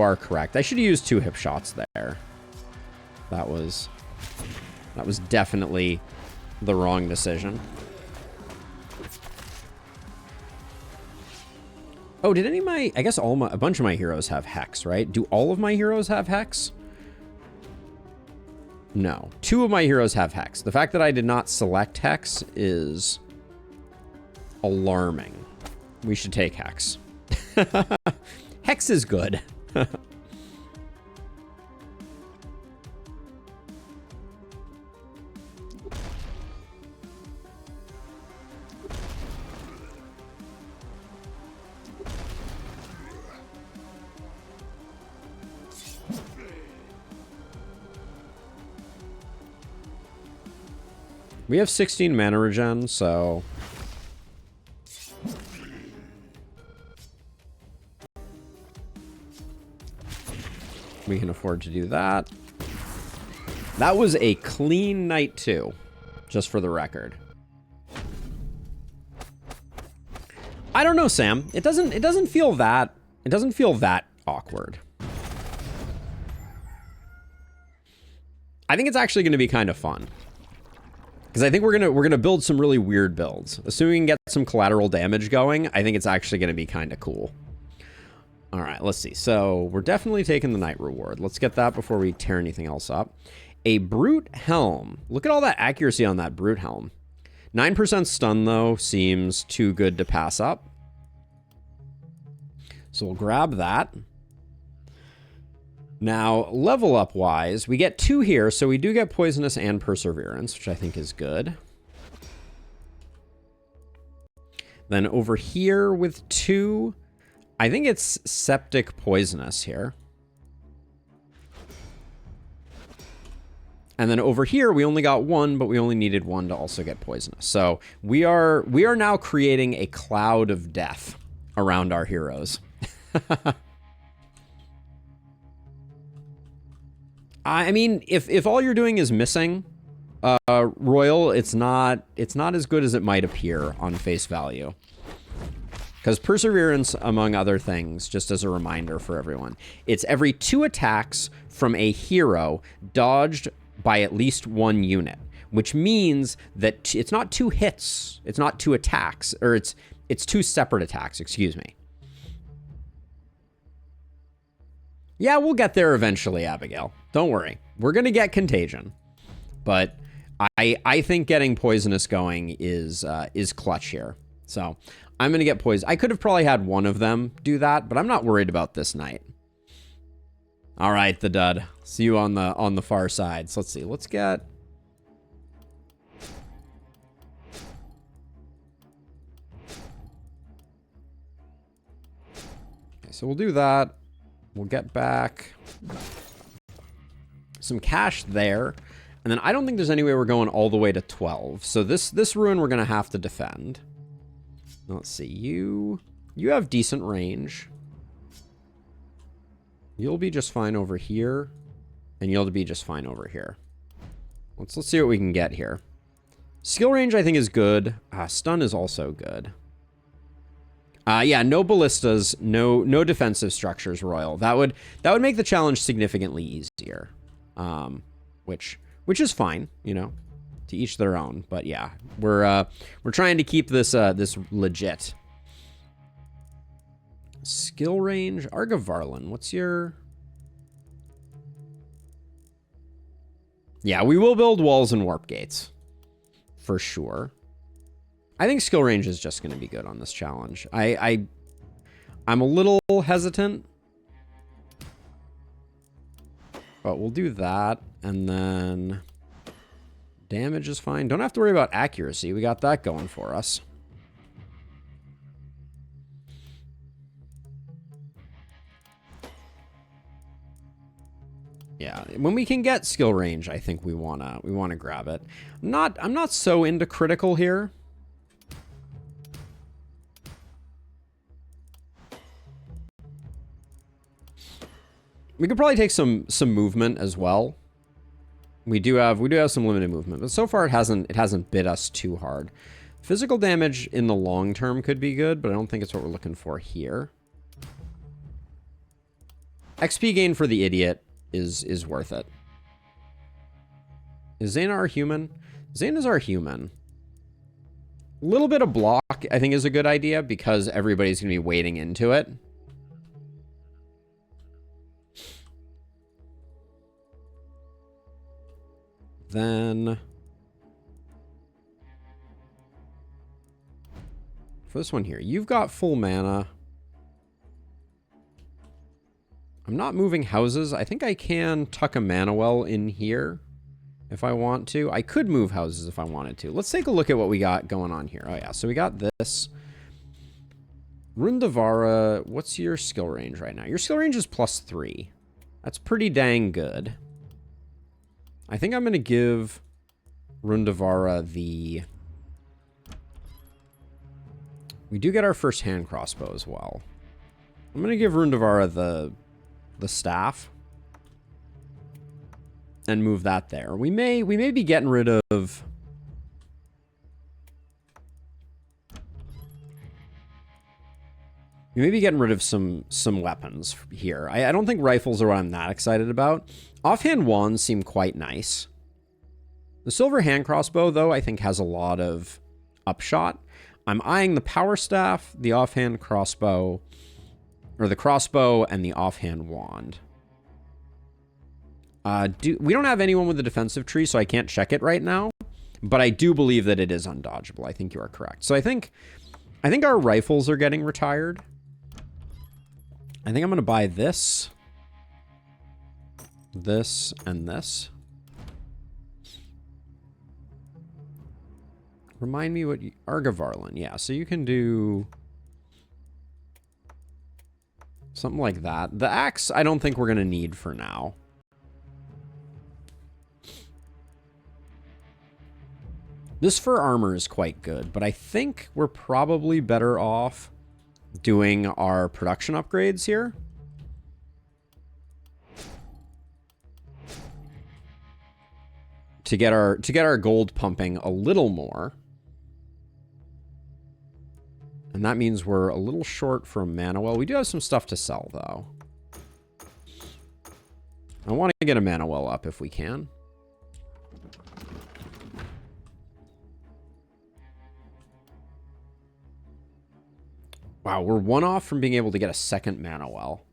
are correct. I should have used 2 hip shots there. That was definitely the wrong decision. Oh, did any of my... I guess a bunch of my heroes have Hex, right? Do all of my heroes have Hex? No. 2 of my heroes have Hex. The fact that I did not select Hex is alarming. We should take Hex. Hex is good. We have 16 mana regen, so... we can afford to do that. That was a clean night too, just for the record. I don't know, Sam. It doesn't feel that awkward. I think it's actually going to be kind of fun. Because I think we're gonna build some really weird builds. Assuming we can get some collateral damage going, I think it's actually gonna be kind of cool. All right, let's see. So we're definitely taking the Knight reward. Let's get that before we tear anything else up. A Brute Helm. Look at all that accuracy on that Brute Helm. 9% stun, though, seems too good to pass up. So we'll grab that. Now, level up wise, we get 2 here, so we do get Poisonous and Perseverance, which I think is good. Then over here with 2, I think it's Septic Poisonous here. And then over here, we only got 1, but we only needed 1 to also get Poisonous. So we are now creating a cloud of death around our heroes. I mean, if all you're doing is missing Royal, it's not as good as it might appear on face value. Because Perseverance, among other things, just as a reminder for everyone, it's every 2 attacks from a hero dodged by at least 1 unit, which means that it's not 2 hits, it's not 2 attacks, or it's 2 separate attacks, excuse me. Yeah, we'll get there eventually, Abigail. Don't worry. We're going to get Contagion. But I think getting Poisonous going is clutch here. So I'm going to get Poison. I could have probably had one of them do that, but I'm not worried about this Knight. All right, the dud. See you on the far side. So let's see. Let's get... Okay, so we'll do that. We'll get back some cash there. And then I don't think there's any way we're going all the way to 12. So this ruin we're going to have to defend. Let's see. You have decent range. You'll be just fine over here. And you'll be just fine over here. Let's see what we can get here. Skill range I think is good. Stun is also good. Yeah, no ballistas, no defensive structures, Royal. That would make the challenge significantly easier. Which is fine, you know, to each their own. But yeah, we're trying to keep this this legit. Skill range, Argavarlin. What's your... Yeah, we will build walls and warp gates for sure. I think skill range is just going to be good on this challenge. I'm a little hesitant, but we'll do that. And then damage is fine. Don't have to worry about accuracy. We got that going for us. Yeah, when we can get skill range, I think we wanna grab it. I'm not so into critical here. We could probably take some movement as well. We do have some limited movement, but so far it hasn't bit us too hard. Physical damage in the long term could be good, but I don't think it's what we're looking for here. XP gain for the idiot is worth it. Is Zayna our human? Zayna's our human. A little bit of block, I think, is a good idea because everybody's going to be wading into it. Then for this one here, you've got full mana. I'm not moving houses. I think I can tuck a mana well in here if I want to. I could move houses if I wanted to. Let's take a look at what we got going on here. Oh yeah, so we got this. Rundavara, what's your skill range right now? Your skill range is +3. That's pretty dang good. I think I'm going to give Rundavara the... We do get our first hand crossbow as well. I'm going to give Rundavara the staff. And move that there. We may be getting rid of... We may be getting rid of some weapons here. I don't think rifles are what I'm that excited about. Offhand wands seem quite nice. The silver hand crossbow, though, I think has a lot of upshot. I'm eyeing the power staff, the offhand crossbow, or the crossbow and the offhand wand. We don't have anyone with a defensive tree, so I can't check it right now. But I do believe that it is undodgeable. I think you are correct. So I think our rifles are getting retired. I think I'm going to buy this, this, and this. Remind me what Argavarlin. Yeah, so you can do something like that. The axe, I don't think we're going to need for now. This fur armor is quite good, but I think we're probably better off doing our production upgrades here. To get our gold pumping a little more. And that means we're a little short for a mana well. We do have some stuff to sell, though. I want to get a mana well up if we can. Wow, we're one off from being able to get a second mana well.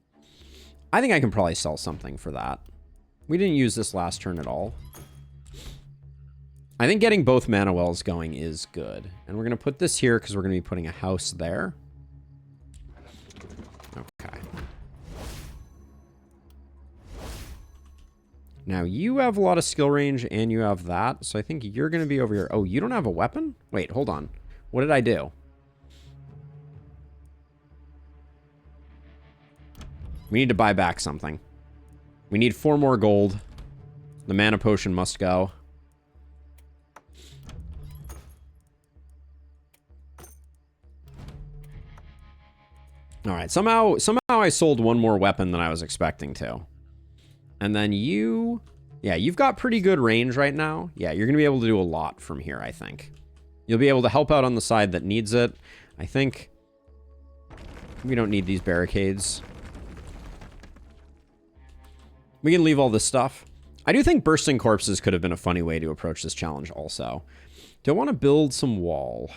I think I can probably sell something for that. We didn't use this last turn at all. I think getting both mana wells going is good. And we're going to put this here because we're going to be putting a house there. Okay. Now, you have a lot of skill range and you have that. So I think you're going to be over here. Oh, you don't have a weapon? Wait, hold on. What did I do? We need to buy back something. We need 4 more gold. The mana potion must go. All right, somehow I sold 1 more weapon than I was expecting to. And then you... Yeah, you've got pretty good range right now. Yeah, you're going to be able to do a lot from here, I think. You'll be able to help out on the side that needs it. I think we don't need these barricades. We can leave all this stuff. I do think bursting corpses could have been a funny way to approach this challenge also. Do I want to build some wall?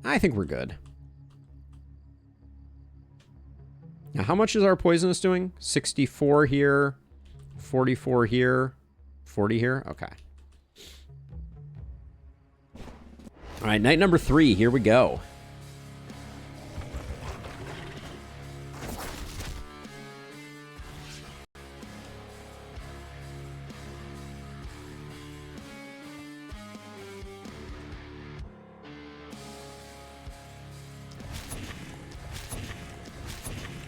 I think we're good. Now, how much is our poisonous doing? 64 here, 44 here, 40 here. Okay. All right, night number 3. Here we go.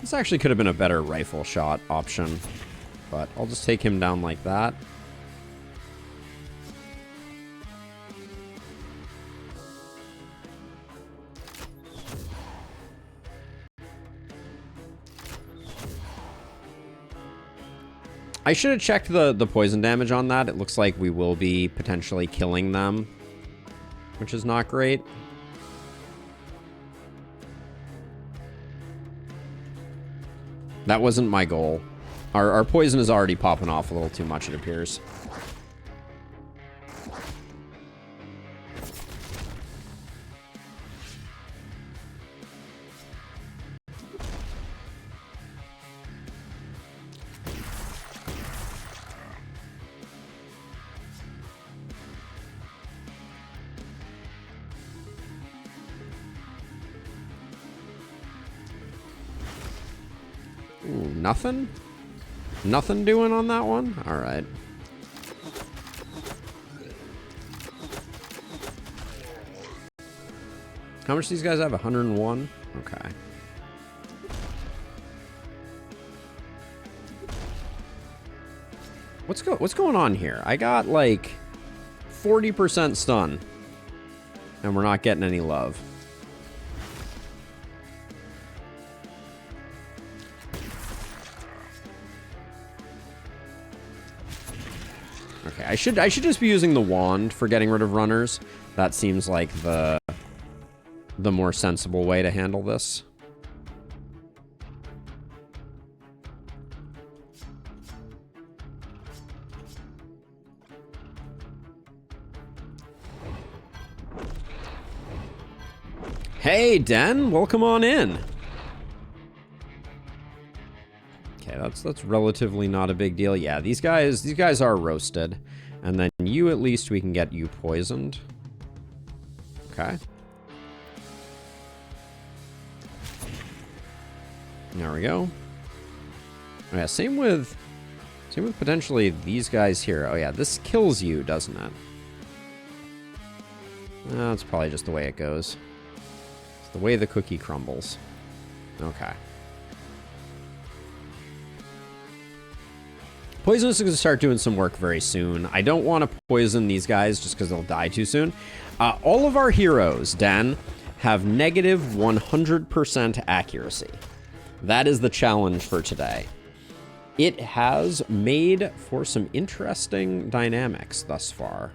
This actually could have been a better rifle shot option, but I'll just take him down like that. I should have checked the poison damage on that. It looks like we will be potentially killing them, which is not great. That wasn't my goal. Our poison is already popping off a little too much, it appears. Ooh, nothing? Nothing doing on that one? All right. How much do these guys have? 101? Okay. What's going on here? I got like 40% stun. And we're not getting any love. Okay, I should just be using the wand for getting rid of runners. That seems like the more sensible way to handle this. Hey, Den, welcome on in. Okay, that's relatively not a big deal. Yeah, these guys are roasted. And then you, at least, we can get you poisoned. Okay. There we go. Oh, yeah, same with potentially these guys here. Oh yeah, this kills you, doesn't it? That's probably just the way it goes. It's the way the cookie crumbles. Okay. Poisonous is going to start doing some work very soon. I don't want to poison these guys just because they'll die too soon. All of our heroes, Dan, have negative 100% accuracy. That is the challenge for today. It has made for some interesting dynamics thus far.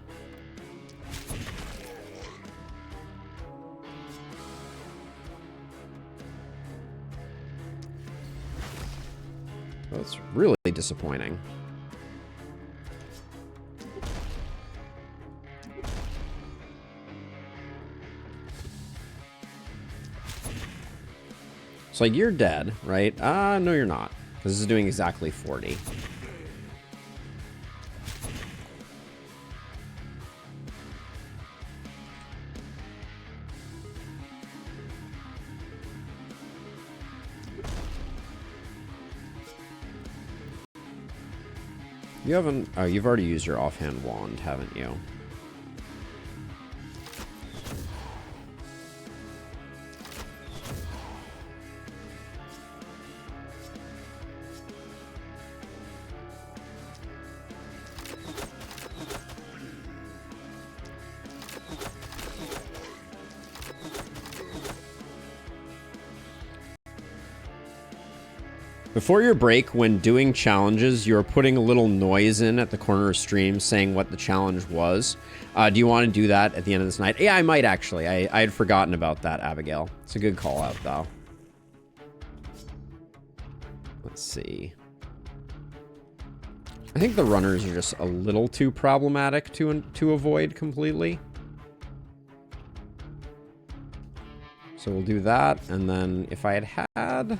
That's really disappointing. So like, you're dead, right? No, you're not. Because this is doing exactly 40. You haven't... Oh, you've already used your offhand wand, haven't you? Before your break, when doing challenges, you're putting a little noise in at the corner of stream saying what the challenge was. Do you want to do that at the end of this night? Yeah, I might actually. I had forgotten about that, Abigail. It's a good call out, though. Let's see. I think the runners are just a little too problematic to avoid completely. So we'll do that, and then if I had...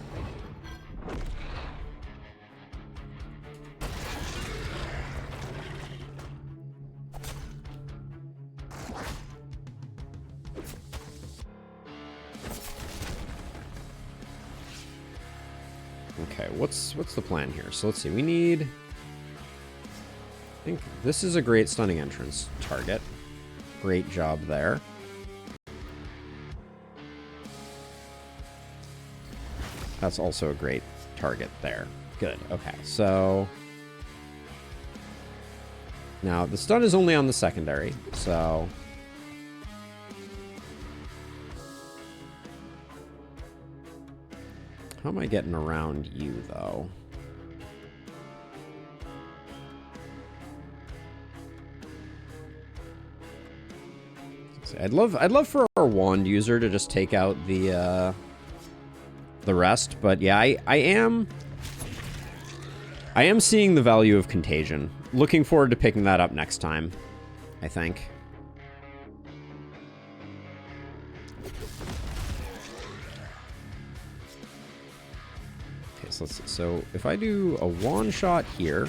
Okay, what's the plan here? So let's see, we need... I think this is a great stunning entrance target. Great job there. That's also a great target there. Good, okay, so... Now, the stun is only on the secondary, so... How am I getting around you, though? I'd love for our wand user to just take out the rest, but yeah, I am seeing the value of contagion. Looking forward to picking that up next time, I think. Okay, so let's see. So if I do a wand shot here.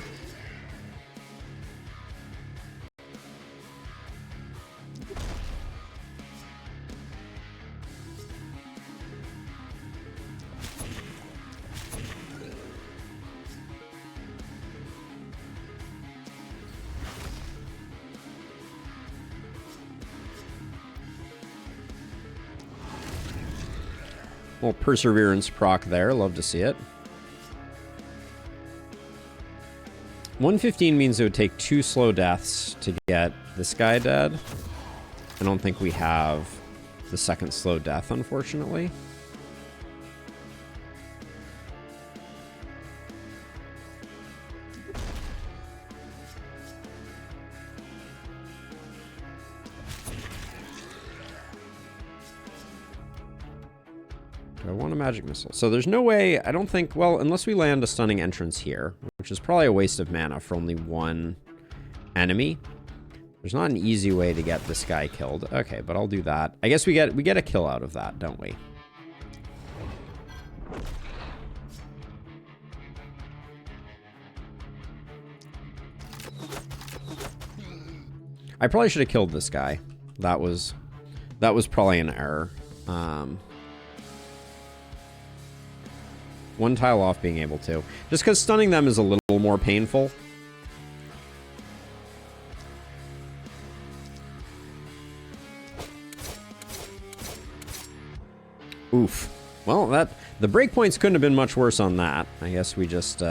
Little perseverance proc there. Love to see it. 115 means it would take 2 slow deaths to get this guy dead. I don't think we have the second slow death, unfortunately. Do I want a magic missile? So there's no way, I don't think, well, unless we land a stunning entrance here, which is probably a waste of mana for only one enemy. There's not an easy way to get this guy killed. Okay, but I'll do that. I guess we get a kill out of that, don't we? I probably should have killed this guy. That was probably an error. One tile off being able to. Just because stunning them is a little more painful. Oof. Well, the breakpoints couldn't have been much worse on that. I guess we just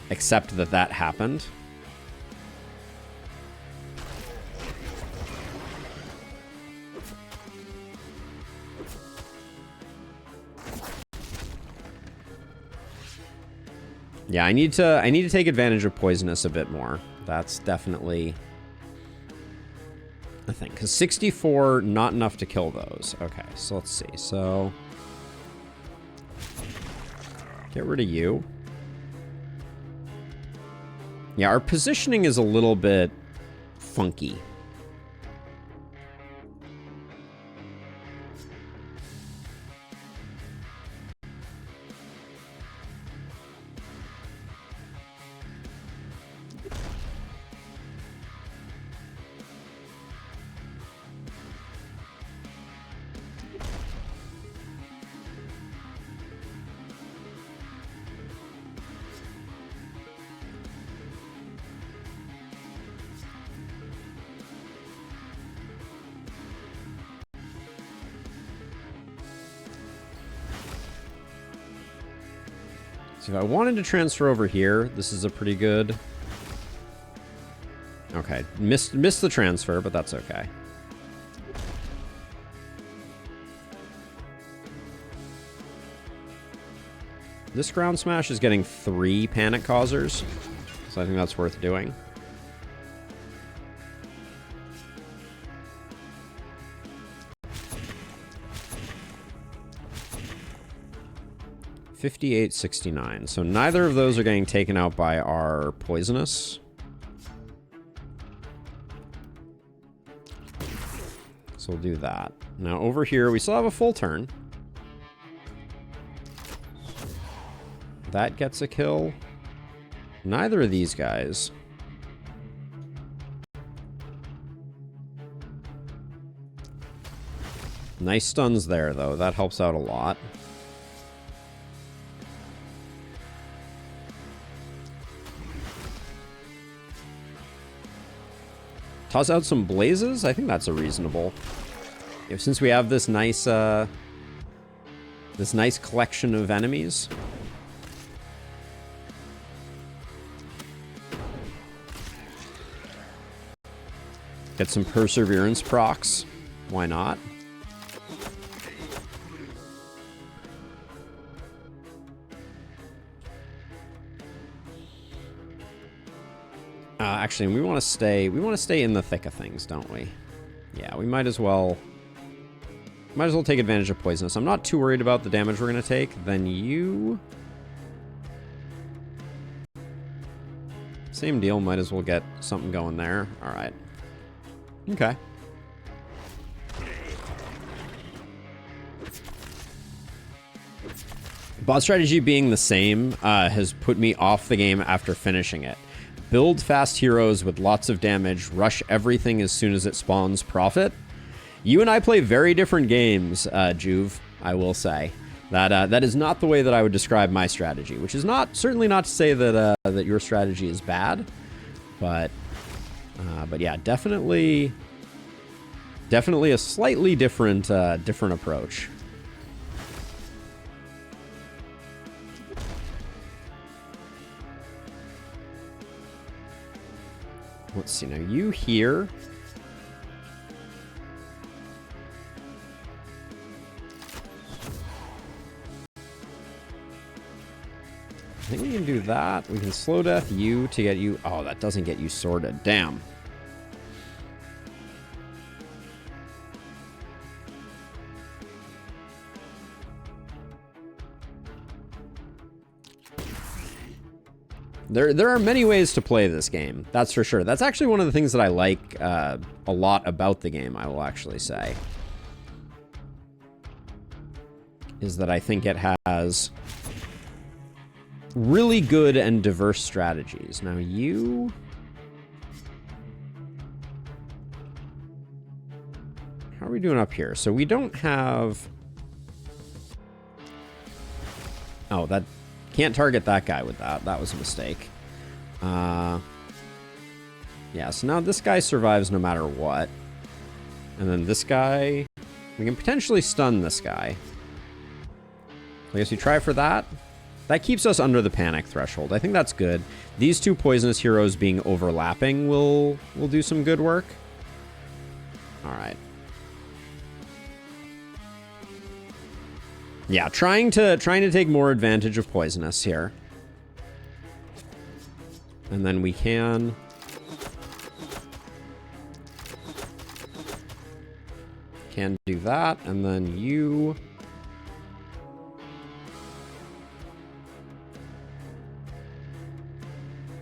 accept that happened. Yeah, I need to take advantage of poisonous a bit more. That's definitely a thing. Because 64, not enough to kill those. Okay, so let's see. So get rid of you. Yeah, our positioning is a little bit funky. So if I wanted to transfer over here, this is a pretty good... Okay, missed the transfer, but that's okay. This ground smash is getting 3 panic causers, so I think that's worth doing. $58.69. So neither of those are getting taken out by our poisonous. So we'll do that. Now over here, we still have a full turn. That gets a kill. Neither of these guys. Nice stuns there, though. That helps out a lot. Toss out some blazes? I think that's a reasonable. Since we have this nice collection of enemies. Get some perseverance procs. Why not? Actually, we want to stay in the thick of things, don't we? Yeah, we might as well take advantage of poisonous. I'm not too worried about the damage we're going to take. Then you... Same deal, might as well get something going there. All right. Okay. Bot strategy being the same has put me off the game after finishing it. Build fast heroes with lots of damage, rush everything as soon as it spawns, profit. You and I play very different games, Juve, I will say. That is not the way that I would describe my strategy, which is certainly not to say that that your strategy is bad, but yeah, definitely a slightly different approach. Let's see, now you here. I think we can do that. We can slow death you to get you... Oh, that doesn't get you sorted. Damn. There are many ways to play this game, that's for sure. That's actually one of the things that I like a lot about the game, I will actually say. Is that I think it has really good and diverse strategies. Now you... How are we doing up here? So we don't have... Oh, that... Can't target that guy with that. That was a mistake. Yeah, so now this guy survives no matter what. And then this guy... We can potentially stun this guy. I guess we try for that. That keeps us under the panic threshold. I think that's good. These two poisonous heroes being overlapping will do some good work. Alright. Yeah, trying to take more advantage of poisonous here. And then we can do that, and then you...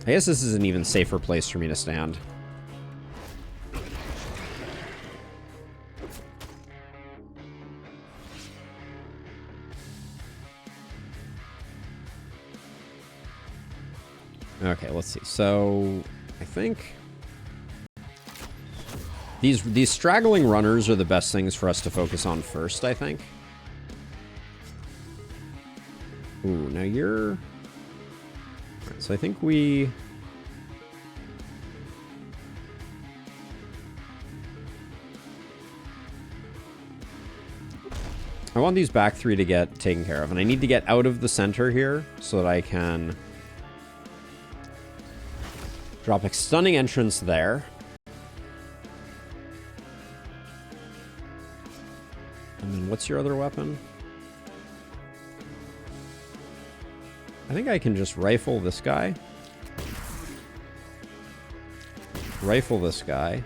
I guess this is an even safer place for me to stand. Okay, let's see. So, I think these straggling runners are the best things for us to focus on first, I think. Ooh, now you're... Right, so I think we... I want these back three to get taken care of, and I need to get out of the center here so that I can drop a stunning entrance there. And then what's your other weapon? I think I can just rifle this guy. Rifle this guy.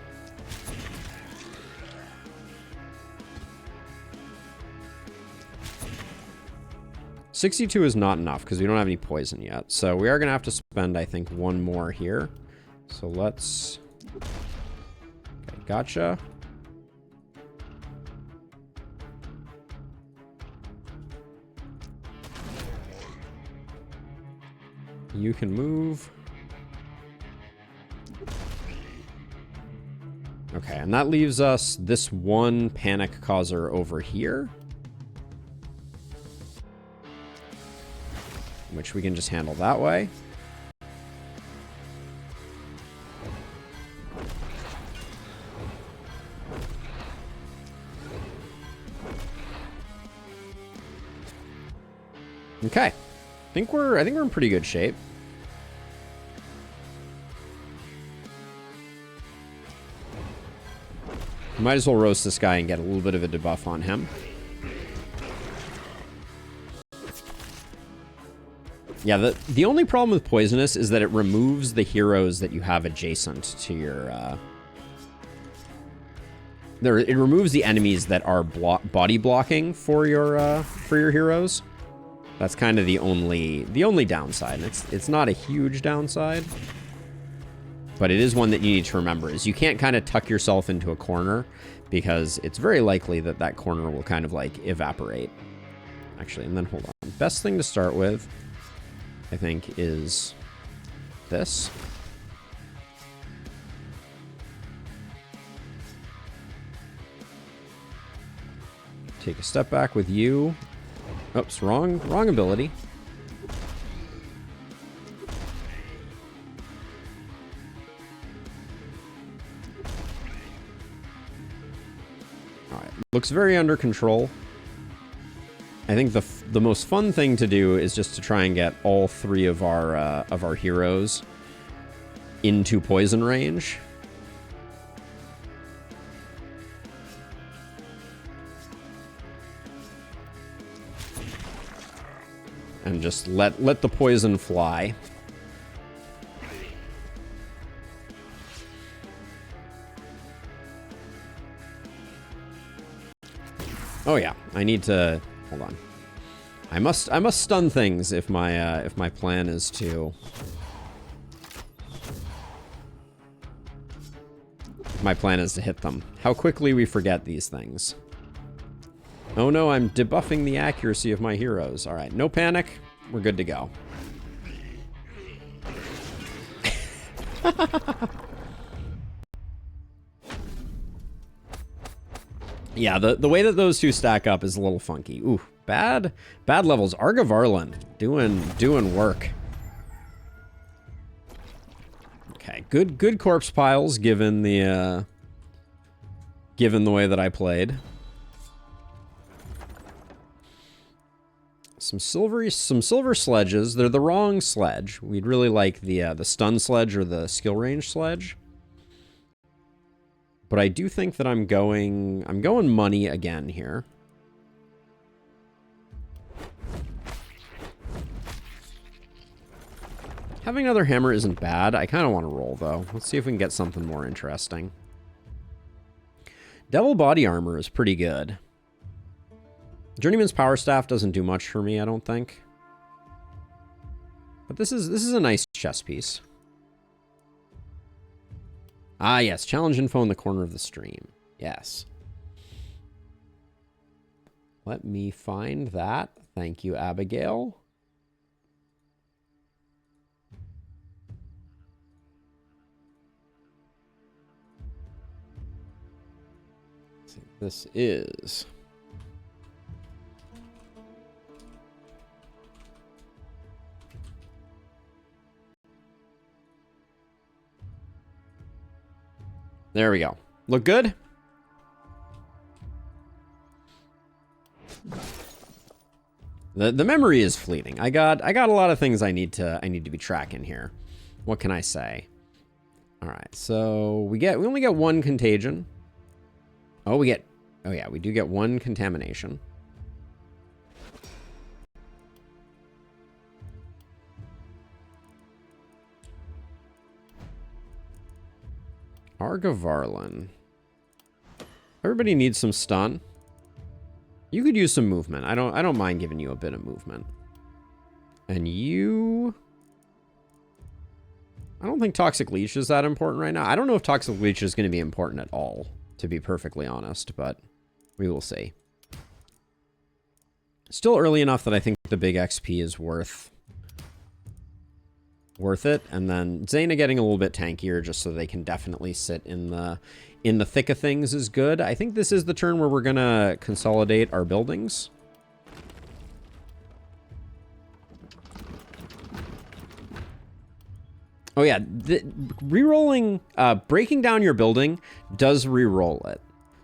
$62 is not enough because we don't have any poison yet. So we are going to have to spend, I think, one more here. So let's... Okay, gotcha. You can move. Okay, and that leaves us this one panic causer over here, which we can just handle that way. Okay, I think we're in pretty good shape. Might as well roast this guy and get a little bit of a debuff on him. Yeah, the only problem with Poisonous is that it removes the heroes that you have adjacent to your... it removes the enemies that are body blocking for your heroes. That's kind of the only downside. It's not a huge downside, but it is one that you need to remember, is you can't kind of tuck yourself into a corner because it's very likely that that corner will kind of like evaporate. Actually, and then hold on. Best thing to start with, I think, is this. Take a step back with you. Oops, wrong ability. All right, looks very under control. I think the most fun thing to do is just to try and get all three of our heroes into poison range. And just let the poison fly. Oh yeah, I need to hold on. I must stun things if my plan is to My plan is to hit them. How quickly we forget these things. Oh no, I'm debuffing the accuracy of my heroes. All right, no panic. We're good to go. Yeah, the way that those two stack up is a little funky. Ooh, bad levels. Argavarlin doing work. Okay, good corpse piles given the way that I played. Some silver sledges. They're the wrong sledge. We'd really like the stun sledge or the skill range sledge. But I do think that I'm going money again here. Having another hammer isn't bad. I kind of want to roll, though. Let's see if we can get something more interesting. Devil body armor is pretty good. Journeyman's power staff doesn't do much for me, I don't think. But this is a nice chess piece. Ah, yes. Challenge info in the corner of the stream. Yes. Let me find that. Thank you, Abigail. This is... There we go. Look good? The memory is fleeting. I got a lot of things I need to be tracking here. What can I say? All right. So we only get one contagion. Oh yeah, we do get one contamination. Argavarlin. Everybody needs some stun. You could use some movement. I don't mind giving you a bit of movement. And you... I don't think Toxic Leech is that important right now. I don't know if Toxic Leech is going to be important at all, to be perfectly honest, but we will see. Still early enough that I think the big XP is worth it, and then Zayna getting a little bit tankier just so they can definitely sit in the thick of things is good. I think this is the turn where we're gonna consolidate our buildings. Oh yeah, re-rolling, breaking down your building does re-roll it.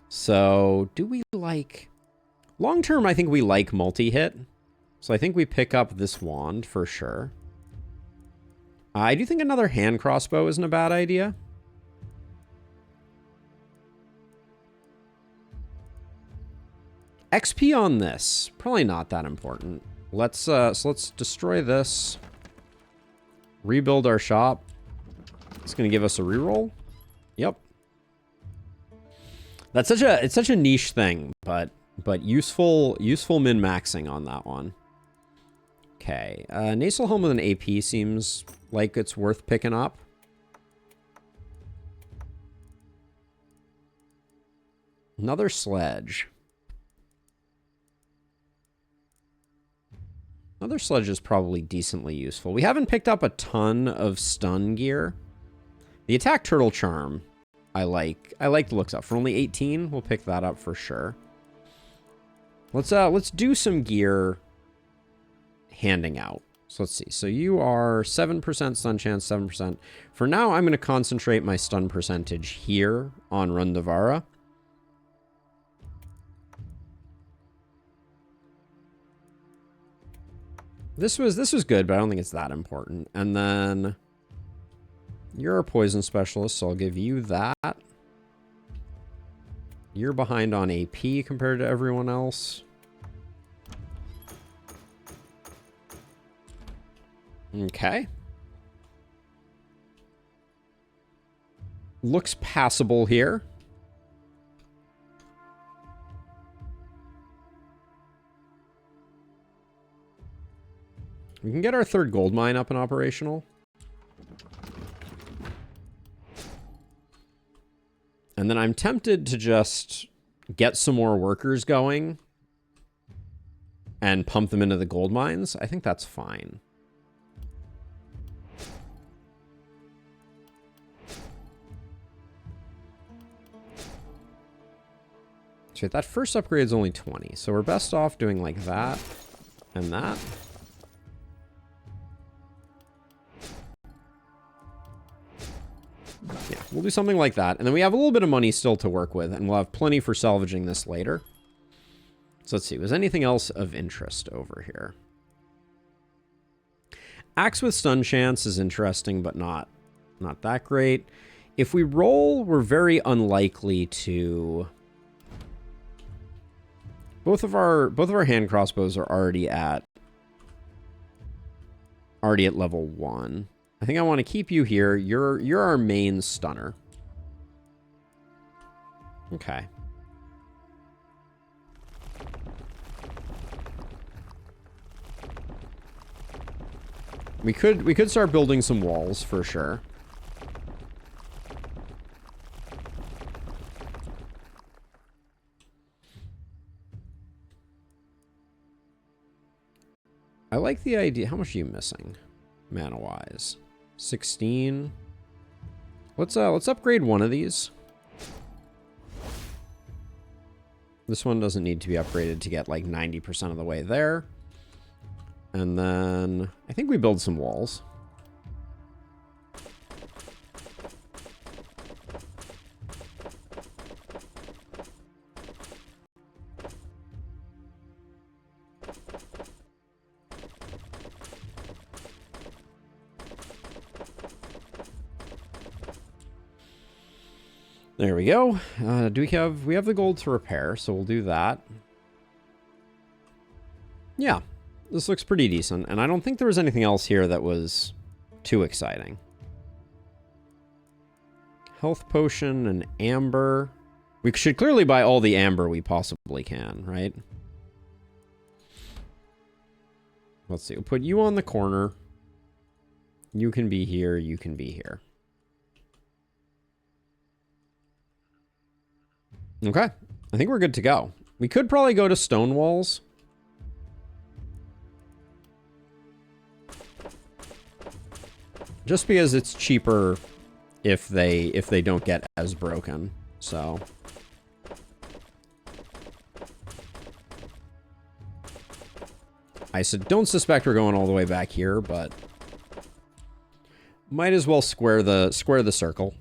So do we like... Long term, I think we like multi-hit. So I think we pick up this wand for sure. I do think another hand crossbow isn't a bad idea. XP on this, probably not that important. So let's destroy this. Rebuild our shop. It's gonna give us a reroll. Yep. It's such a niche thing, but useful min-maxing on that one. Okay, Nasal Helm with an AP seems like it's worth picking up. Another sledge. Another sledge is probably decently useful. We haven't picked up a ton of stun gear. The attack turtle charm, I like the looks of. For only 18, we'll pick that up for sure. Let's do some gear handing out. So let's see. So you are 7% stun chance, 7%. For now, I'm going to concentrate my stun percentage here on Rundavara. This was good, but I don't think it's that important. And then you're a poison specialist, so I'll give you that. You're behind on AP compared to everyone else. Okay. Looks passable here. We can get our third gold mine up and operational. And then I'm tempted to just get some more workers going and pump them into the gold mines. I think that's fine. So that first upgrade is only 20. So we're best off doing like that and that. Yeah, we'll do something like that. And then we have a little bit of money still to work with, and we'll have plenty for salvaging this later. So let's see. Was anything else of interest over here? Axe with stun chance is interesting, but not that great. If we roll, we're very unlikely to... Both of our hand crossbows are already at level 1. I think I want to keep you here. You're our main stunner. Okay. We could start building some walls for sure. I like the idea. How much are you missing, mana-wise? 16. Let's upgrade one of these. This one doesn't need to be upgraded to get like 90% of the way there. And then I think we build some walls. There we go. We have the gold to repair, so we'll do that. Yeah, this looks pretty decent, and I don't think there was anything else here that was too exciting. Health potion and amber. We should clearly buy all the amber we possibly can, right? Let's see. We'll put you on the corner. You can be here. You can be here. Okay. I think we're good to go. We could probably go to stone walls. Just because it's cheaper if they don't get as broken. So I don't suspect we're going all the way back here, but might as well square the circle.